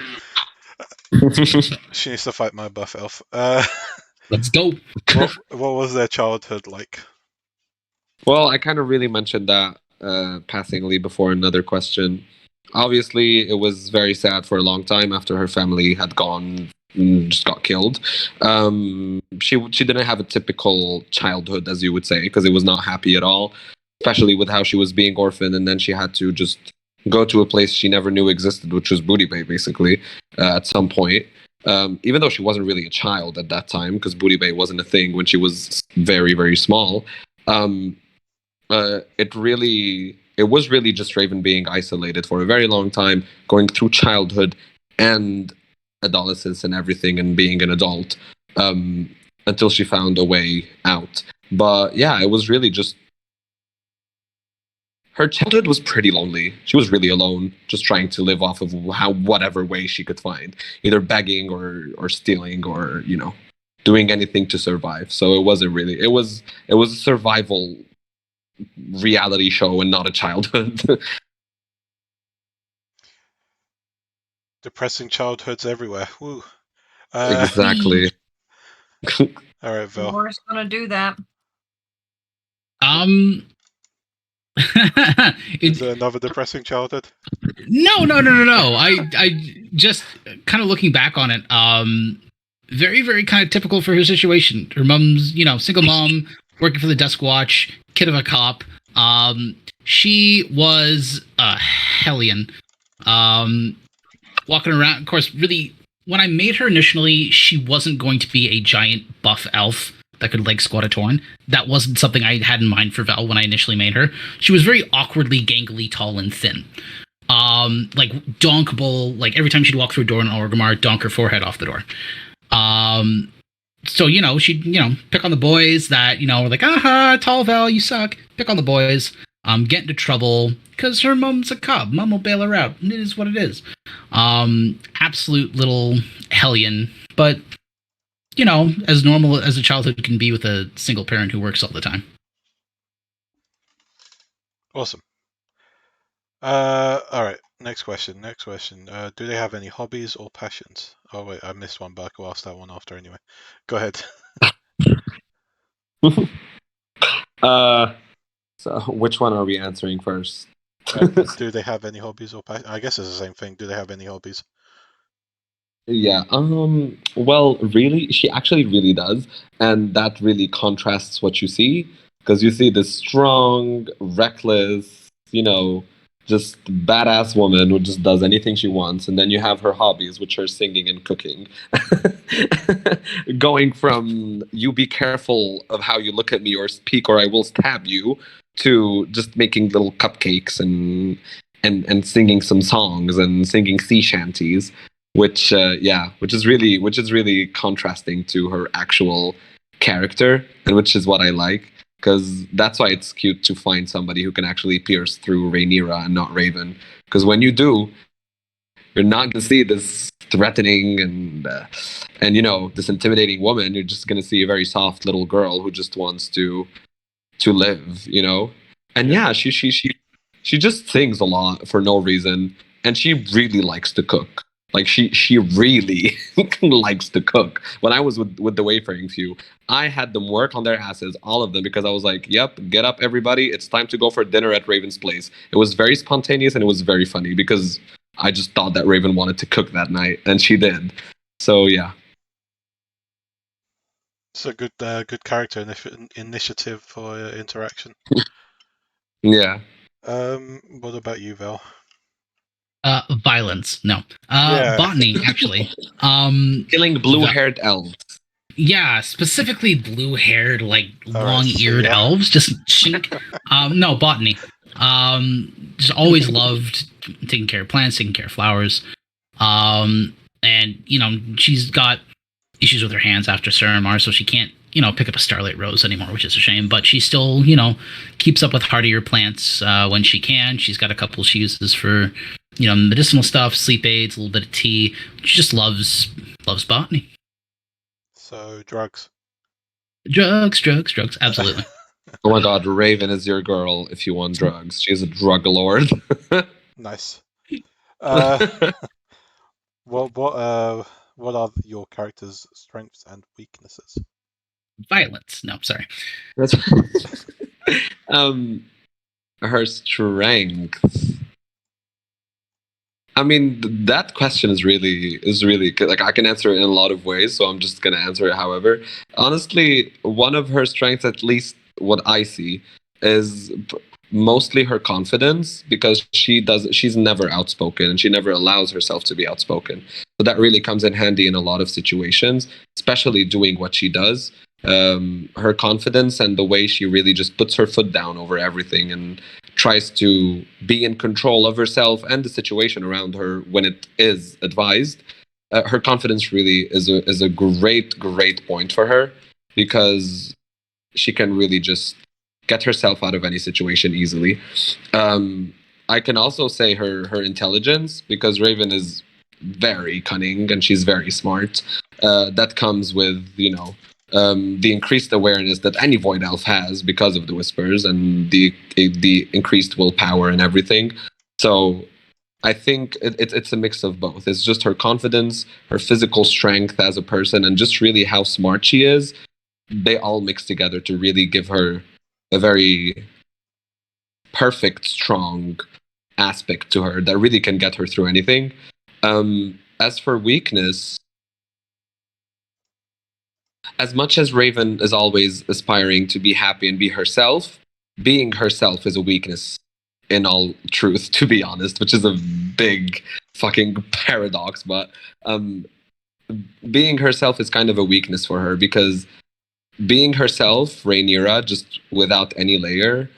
She needs to fight my buff elf. Let's go. What was their childhood like? Well, I kind of really mentioned that passingly before another question. Obviously, it was very sad for a long time after her family had gone and just got killed. She didn't have a typical childhood, as you would say, because it was not happy at all, especially with how she was being orphaned, and then she had to just go to a place she never knew existed, which was Booty Bay, basically, at some point. Even though she wasn't really a child at that time, because Booty Bay wasn't a thing when she was very, very small. It was really just Raven being isolated for a very long time, going through childhood and adolescence and everything, and being an adult, until she found a way out. But yeah, it was really just her childhood was pretty lonely. She was really alone, just trying to live off of whatever way she could find, either begging or stealing or doing anything to survive. So it wasn't really. It was a survival reality show and not a childhood. Depressing childhoods everywhere. Woo. Exactly. All right, Vel. We're just gonna do that. Is there another depressing childhood? No. I just kind of looking back on it. Very, very kind of typical for her situation. Her mom's, single mom, working for the desk watch, kid of a cop. She was a hellion. Walking around, of course, really, when I made her initially, she wasn't going to be a giant buff elf that could leg squat a Tauren. That wasn't something I had in mind for Vel when I initially made her. She was very awkwardly, gangly, tall, and thin. Like donkable, like every time she'd walk through a door in Orgrimmar, donk her forehead off the door. So, she'd, pick on the boys that, were like, aha, tall Vel, you suck. Pick on the boys. Get into trouble because her mom's a cop. Mom will bail her out. It is what it is. Absolute little hellion. But, as normal as a childhood can be with a single parent who works all the time. Awesome. All right. Next question. Do they have any hobbies or passions? Oh wait, I missed one, but I'll ask that one after anyway. Go ahead. So which one are we answering first? Do they have any hobbies or passions? I guess it's the same thing. Do they have any hobbies? Yeah. Well, really, she actually really does, and that really contrasts what you see, because you see this strong, reckless, just badass woman who just does anything she wants, and then you have her hobbies, which are singing and cooking. Going from "you be careful of how you look at me or speak, or I will stab you," to just making little cupcakes and singing some songs and singing sea shanties, which is really contrasting to her actual character, and which is what I like, because that's why it's cute to find somebody who can actually pierce through Rhaenyra and not Raven, because when you do, you're not going to see this threatening and this intimidating woman. You're just going to see a very soft little girl who just wants to live, and yeah, she just sings a lot for no reason, and she really likes to cook. Like she really likes to cook. When I was with the Wayfaring few, I had them work on their asses, all of them, because I was like, "Yep, get up, everybody! It's time to go for dinner at Raven's place." It was very spontaneous and it was very funny because I just thought that Raven wanted to cook that night, and she did. So yeah, It's a good character initiative for interaction. yeah. What about you, Val? Violence. No. Yeah. Botany, actually. Killing blue-haired elves. Yeah, specifically blue-haired, like All right, so long-eared yeah. elves. Just shink. No, botany. Just always loved taking care of plants, taking care of flowers. And she's got issues with her hands after Sarah Mars, so she can't, pick up a Starlight Rose anymore, which is a shame. But she still, keeps up with hardier plants when she can. She's got a couple she uses for, medicinal stuff, sleep aids, a little bit of tea. She just loves botany. So drugs. Drugs, absolutely. Oh my god, Raven is your girl if you want drugs. She's a drug lord. Nice. What are your character's strengths and weaknesses? Violence. No, sorry. That's her strength. I mean, that question is really like I can answer it in a lot of ways, so I'm just gonna answer it. However, honestly, one of her strengths, at least what I see, is mostly her confidence because she's never outspoken and she never allows herself to be outspoken. So that really comes in handy in a lot of situations, especially doing what she does. Her confidence and the way she really just puts her foot down over everything and tries to be in control of herself and the situation around her when it is advised. Her confidence really is a great point for her because she can really just get herself out of any situation easily. I can also say her intelligence because Raven is very cunning and she's very smart. That comes with the increased awareness that any void elf has because of the whispers and the increased willpower and everything. So I think it's a mix of both. It's just her confidence, her physical strength as a person, and just really how smart she is. They all mix together to really give her a very perfect, strong aspect to her that really can get her through anything. As for weakness, as much as Raven is always aspiring to be happy and be herself, being herself is a weakness in all truth, to be honest, which is a big fucking paradox. But being herself is kind of a weakness for her because being herself, Rhaenyra, just without any layer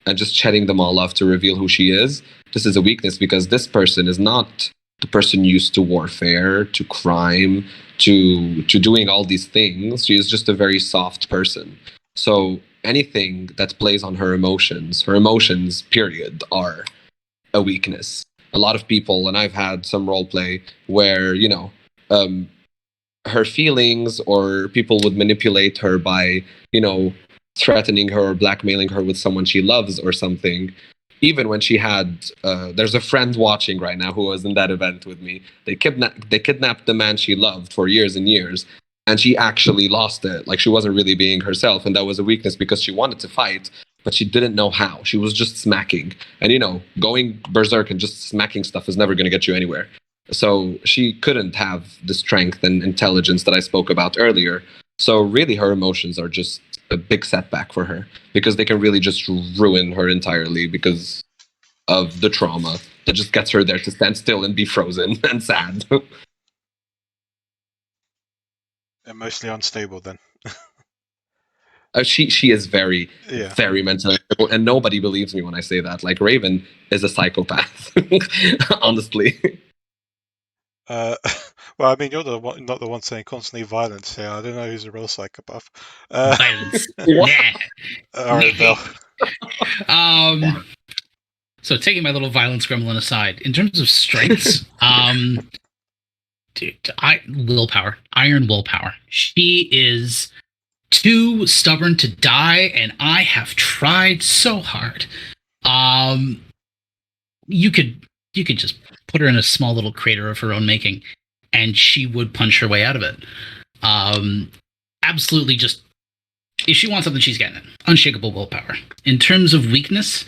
and just shedding them all off to reveal who she is, this is a weakness because this person is not the person used to warfare, to crime, to doing all these things. She is just a very soft person. So anything that plays on her emotions, period, are a weakness. A lot of people, and I've had some role play where, her feelings or people would manipulate her by, threatening her or blackmailing her with someone she loves or something. Even when she had, there's a friend watching right now who was in that event with me. They kidnapped the man she loved for years and years, and she actually lost it. Like she wasn't really being herself, and that was a weakness because she wanted to fight, but she didn't know how. She was just smacking, and going berserk and just smacking stuff is never going to get you anywhere. So she couldn't have the strength and intelligence that I spoke about earlier. So really, her emotions are just a big setback for her because they can really just ruin her entirely because of the trauma that just gets her there to stand still and be frozen and sad. Emotionally unstable, then. She is very, Yeah. very mentally unstable, and nobody believes me when I say that. Like Raven is a psychopath, honestly. Well, I mean, you're not the one saying constantly violence here. I don't know who's a real psychopath. Violence. All right, Bill. So taking my little violence gremlin aside, in terms of strengths, willpower, iron willpower. She is too stubborn to die, and I have tried so hard. You could just put her in a small little crater of her own making, and she would punch her way out of it. Absolutely, just if she wants something, she's getting it. Unshakable willpower. In terms of weakness,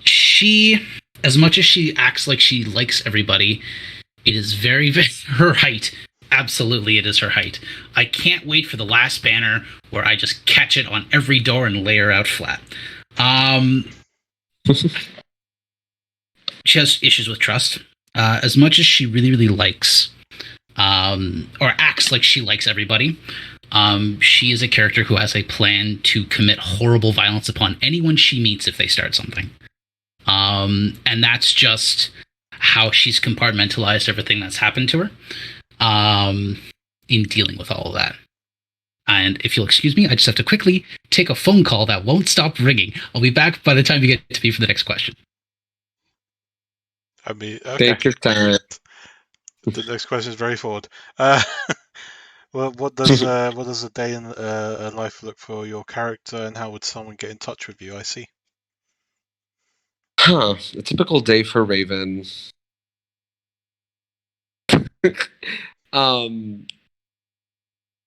she, as much as she acts like she likes everybody, it is very, very her height absolutely it is her height. I can't wait for the last banner where I just catch it on every door and lay her out flat. She has issues with trust. As much as she really, really likes, or acts like she likes everybody, she is a character who has a plan to commit horrible violence upon anyone she meets if they start something. And that's just how she's compartmentalized everything that's happened to her in dealing with all of that. And if you'll excuse me, I just have to quickly take a phone call that won't stop ringing. I'll be back by the time you get to me for the next question. I mean, okay. Take your time. The next question is very forward. Well, what does a day in life look for your character, and how would someone get in touch with you? I see. A typical day for Raven.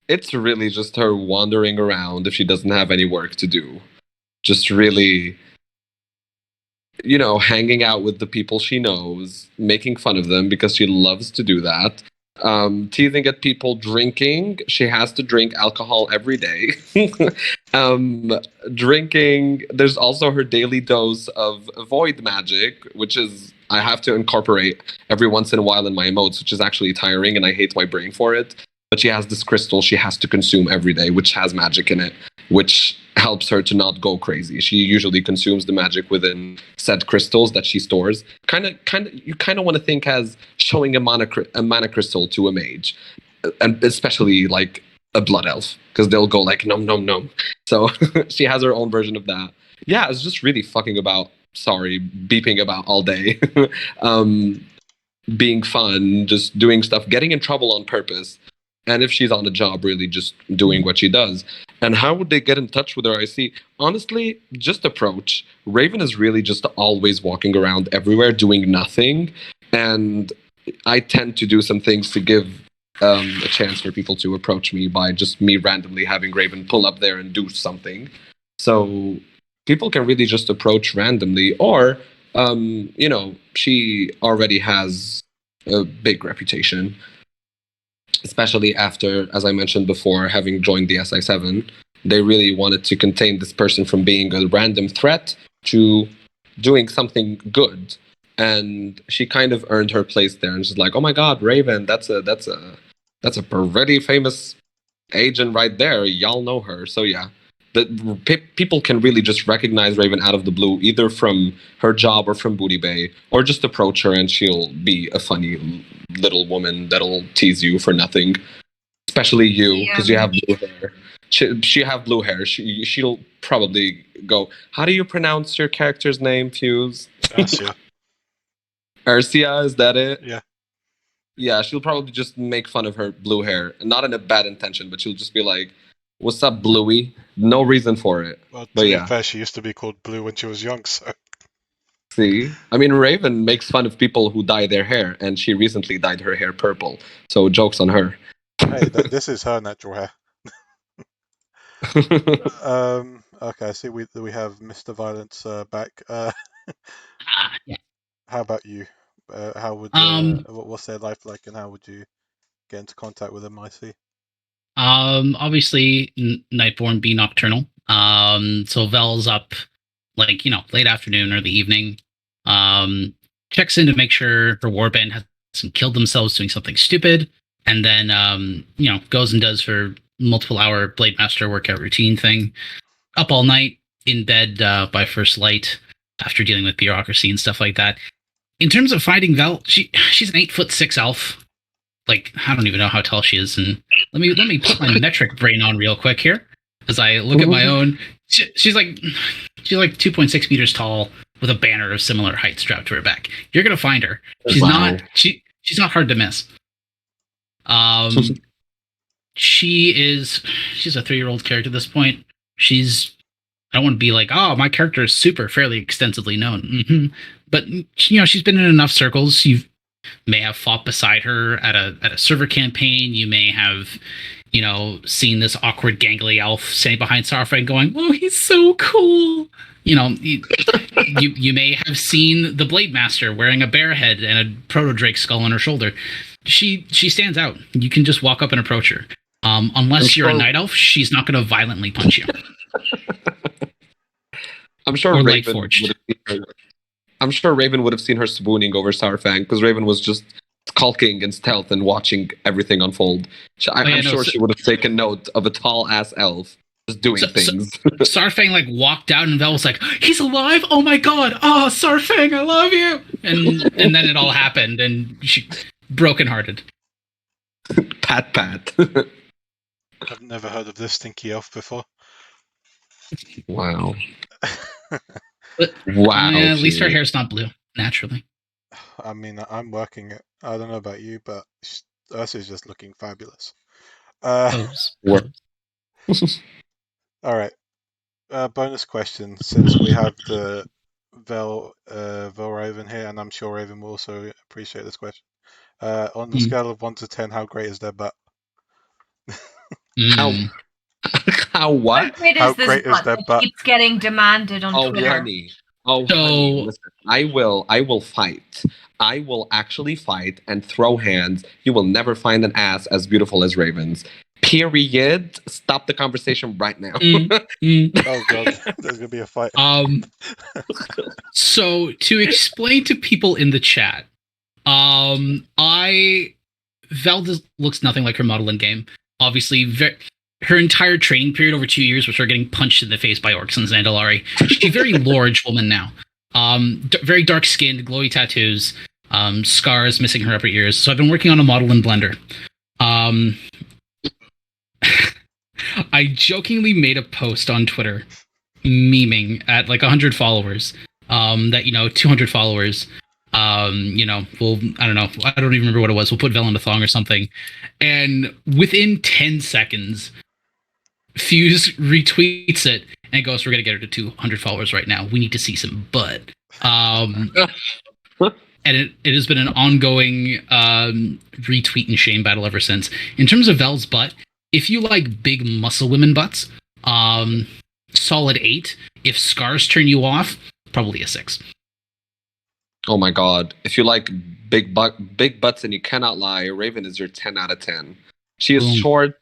It's really just her wandering around if she doesn't have any work to do. Just really, hanging out with the people she knows, making fun of them because she loves to do that. Teasing at people drinking. She has to drink alcohol every day. Drinking. There's also her daily dose of void magic, which is I have to incorporate every once in a while in my emotes, which is actually tiring, and I hate my brain for it. But she has this crystal she has to consume every day, which has magic in it, which helps her to not go crazy. She usually consumes the magic within said crystals that she stores. You kind of want to think as showing a mana crystal to a mage, and especially like a blood elf, because they'll go like nom nom nom. So she has her own version of that. Yeah, it's just really beeping about all day. Being fun, just doing stuff, getting in trouble on purpose. And if she's on a job, really just doing what she does. And how would they get in touch with her? I see. Honestly, just approach. Raven is really just always walking around everywhere doing nothing. And I tend to do some things to give a chance for people to approach me by just me randomly having Raven pull up there and do something. So people can really just approach randomly. Or, she already has a big reputation. Especially after, as I mentioned before, having joined the SI7, they really wanted to contain this person from being a random threat to doing something good. And she kind of earned her place there. And she's like, "Oh my God, Raven, that's a pretty famous agent right there. Y'all know her." So yeah, people can really just recognize Raven out of the blue, either from her job or from Booty Bay, or just approach her and she'll be a funny little woman that'll tease you for nothing. Especially you, because you have blue hair. She have blue hair. She'll probably go, "How do you pronounce your character's name, Fuse?" Arcia. Arcia, is that it? Yeah. Yeah, she'll probably just make fun of her blue hair. Not in a bad intention, but she'll just be like, "What's up, Bluey?" No reason for it. Well, but yeah. Fair, she used to be called Blue when she was young, so. See? I mean, Raven makes fun of people who dye their hair, and she recently dyed her hair purple. So, joke's on her. Hey, this is her natural hair. Okay, I see we have Mr. Violence back. Yeah. How about you? How would what's their life like, and how would you get into contact with them? I see. Obviously, Nightborn be nocturnal. So Vel's up, like, late afternoon or the evening. Checks in to make sure her warband hasn't killed themselves doing something stupid, and then goes and does her multiple-hour Blade Master workout routine thing. Up all night, in bed by first light, after dealing with bureaucracy and stuff like that. In terms of finding Vel, she's an 8'6" elf. Like, I don't even know how tall she is. And let me put my metric brain on real quick here, as I look at my own. She's like 2.6 meters tall with a banner of similar height strapped to her back. You're gonna find her. She's not hard to miss. She's a 3-year-old character at this point. I don't want to be like, oh, my character is fairly extensively known. Mm-hmm. But she's been in enough circles. You may have fought beside her at a server campaign. You may have, seen this awkward gangly elf standing behind Starframe going, "Oh, he's so cool." You may have seen the Blade Master wearing a bear head and a proto Drake skull on her shoulder. she stands out. You can just walk up and approach her. Unless you're a night elf, she's not going to violently punch you. I'm sure Or Raven Lightforged. would have seen her. I'm sure Raven would have seen her swooning over Sourfang because Raven was just skulking in stealth and watching everything unfold. I'm sure she would have taken note of a tall ass elf just doing things. Sourfang like walked out and Vel was like, "He's alive! Oh my god! Oh, Sourfang, I love you!" And then it all happened, and she brokenhearted. Pat. I've never heard of this stinky elf before. Wow. Wow. At least her hair's not blue, naturally. I mean, I'm working it. I don't know about you, but Ursa's just looking fabulous. All right. Bonus question, since we have the Vel Raven here, and I'm sure Raven will also appreciate this question. On the scale of 1 to 10, how great is their butt? How what? How great is their butt? It keeps getting demanded on Twitter. Honey. Honey, listen. I will fight. I will actually fight and throw hands. You will never find an ass as beautiful as Raven's. Period. Stop the conversation right now. Oh god, there's gonna be a fight. So to explain to people in the chat, Val looks nothing like her model in game. Obviously, her entire training period over 2 years was her getting punched in the face by orcs in Zandalari. She's a very large woman now. Very dark skinned, glowy tattoos, scars missing her upper ears. So I've been working on a model in Blender. I jokingly made a post on Twitter, memeing at like 100 followers. That 200 followers. I don't know. I don't even remember what it was. We'll put Vel in a thong or something. And within 10 seconds, Fuse retweets it and goes, "We're gonna get her to 200 followers right now. We need to see some butt." And it has been an ongoing retweet and shame battle ever since. In terms of Vel's butt, if you like big muscle women butts, solid 8. If scars turn you off, probably a 6. Oh my god! If you like big butts and you cannot lie, Raven is your 10 out of 10. She is short.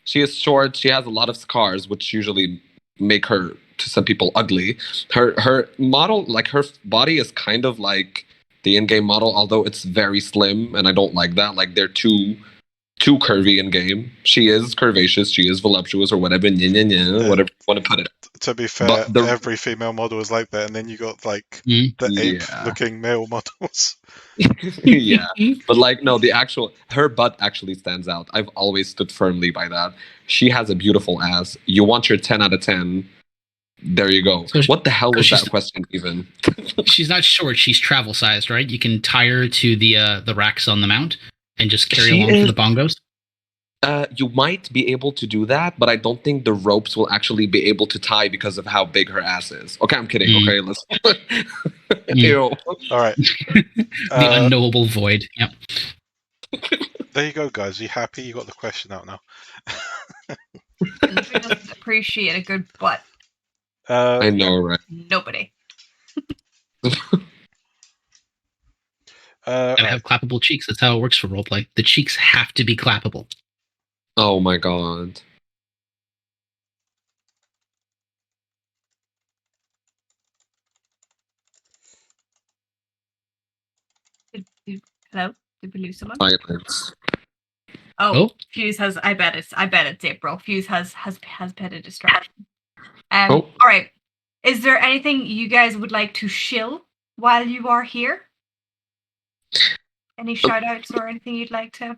She is short. She has a lot of scars, which usually make her, to some people, ugly. Her model, like her body, is kind of like the in-game model, although it's very slim, and I don't like that. Like they're too curvy in game. She is curvaceous. She is voluptuous, or whatever. Whatever you want to put it. To be fair, every female model is like that, and then you got like the ape-looking male models. Yeah, but like no, her butt actually stands out. I've always stood firmly by that. She has a beautiful ass. You want your 10 out of 10. There you go. So what the hell was that question even? She's not short. She's travel sized, right? You can tie her to the racks on the mount and just carry along for the bongos. You might be able to do that, but I don't think the ropes will actually be able to tie because of how big her ass is. Okay, I'm kidding. Okay, let's. Ew. All right. The unknowable void. Yep. There you go, guys. Are you happy? You got the question out now. Who doesn't appreciate a good butt? I know, right? Nobody. Gotta have clappable cheeks. That's how it works for roleplay. The cheeks have to be clappable. Oh my god. Hello? Did we lose someone? Silence. Oh, Fuse has. I bet it's April. Fuse has pet a distraction. All right. Is there anything you guys would like to shill while you are here? Any shout outs or anything you'd like to?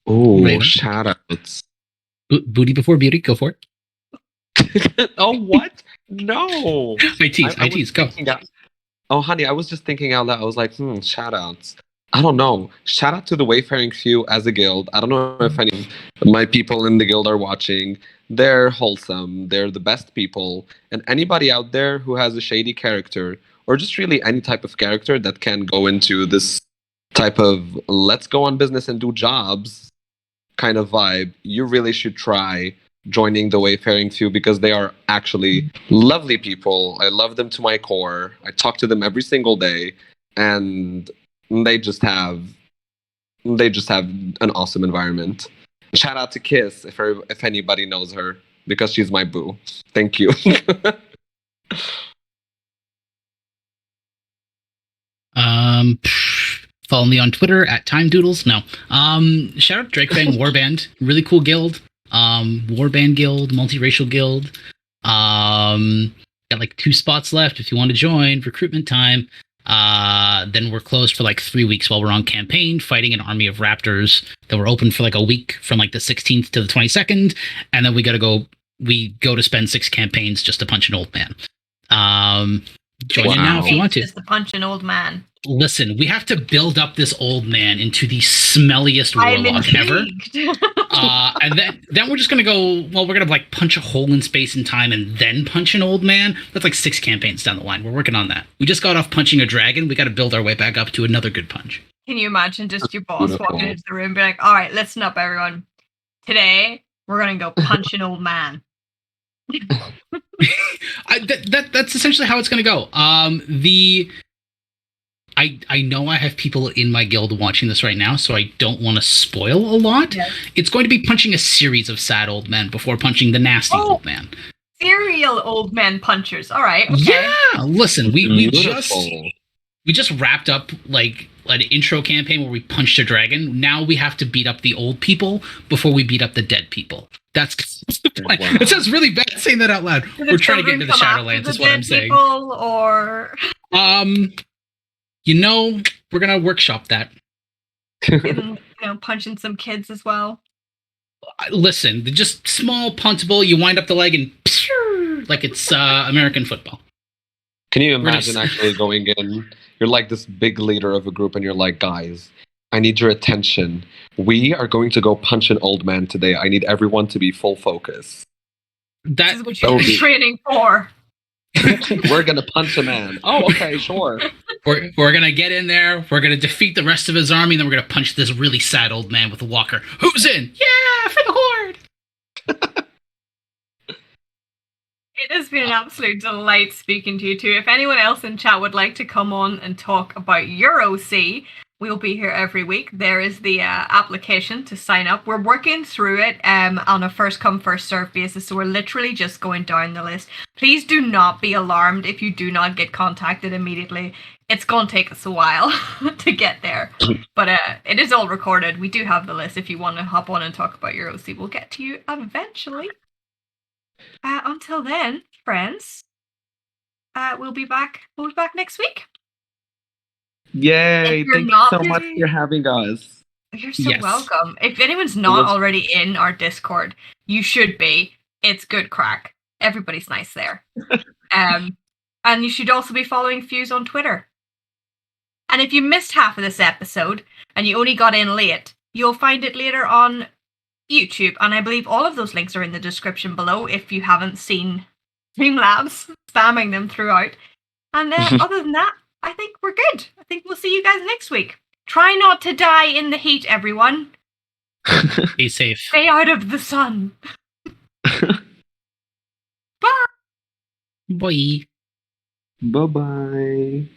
Oh, shout outs. Booty before beauty, go for it. Oh, what? No. I tease, go. Oh, honey, I was just thinking out loud. I was like, shout outs. I don't know. Shout out to the Wayfaring Few as a guild. I don't know if any of my people in the guild are watching. They're wholesome. They're the best people. And anybody out there who has a shady character, or just really any type of character that can go into this type of let's go on business and do jobs kind of vibe, you really should try joining the Wayfaring Few because they are actually lovely people. I love them to my core. I talk to them every single day. And They just have an awesome environment. Shout out to Kiss if anybody knows her, because she's my boo. Thank you. Follow me on Twitter at TimeDoodles. No. Shout out Drakefang Warband. Really cool guild. Warband guild, multiracial guild. Got like 2 spots left if you want to join. Recruitment time. Then we're closed for like 3 weeks while we're on campaign, fighting an army of raptors that were open for like a week from like the 16th to the 22nd, and then we go to spend 6 campaigns just to punch an old man. Join in now if you want to. Just to punch an old man. Listen, we have to build up this old man into the smelliest warlock ever. And then we're just gonna go. Well, we're gonna like punch a hole in space and time, and then punch an old man. That's like 6 campaigns down the line. We're working on that. We just got off punching a dragon. We got to build our way back up to another good punch. Can you imagine just your boss walking into the room, and be like, "All right, listen up, everyone. Today we're gonna go punch an old man." That's essentially how it's gonna go. I know I have people in my guild watching this right now, so I don't want to spoil a lot. Yes. It's going to be punching a series of sad old men before punching the nasty old man. Serial old men punchers. All right. Okay. Yeah. Listen, we just wrapped up like an intro campaign where we punched a dragon. Now we have to beat up the old people before we beat up the dead people. That's the plan. Wow. It sounds really bad saying that out loud. We're trying to get into the Shadowlands. Is what I'm saying. Or you know, we're gonna workshop that. And, punching some kids as well. Listen, just small puntable. You wind up the leg and like it's American football. Can you imagine actually going in? You're like this big leader of a group, and you're like, guys, I need your attention. We are going to go punch an old man today. I need everyone to be full focus. This is what you're training for. We're gonna punch a man. Oh, okay, sure. We're gonna get in there. We're gonna defeat the rest of his army, and then we're gonna punch this really sad old man with a walker. Who's in? Yeah, for the horde. It has been an absolute delight speaking to you two. If anyone else in chat would like to come on and talk about your OC, we'll be here every week. There is the application to sign up. We're working through it on a first come, first serve basis. So we're literally just going down the list. Please do not be alarmed if you do not get contacted immediately. It's going to take us a while to get there. But it is all recorded. We do have the list. If you want to hop on and talk about your OC, we'll get to you eventually. Until then, friends, we'll be back next week. Yay! Thank you so much for having us. You're so welcome. If anyone's not already in our Discord, you should be. It's good crack. Everybody's nice there. And you should also be following Fuse on Twitter. And if you missed half of this episode and you only got in late, you'll find it later on YouTube. And I believe all of those links are in the description below if you haven't seen Streamlabs spamming them throughout. And other than that, I think we're good. I think we'll see you guys next week. Try not to die in the heat, everyone. Be safe. Stay out of the sun. Bye. Bye. Bye-bye.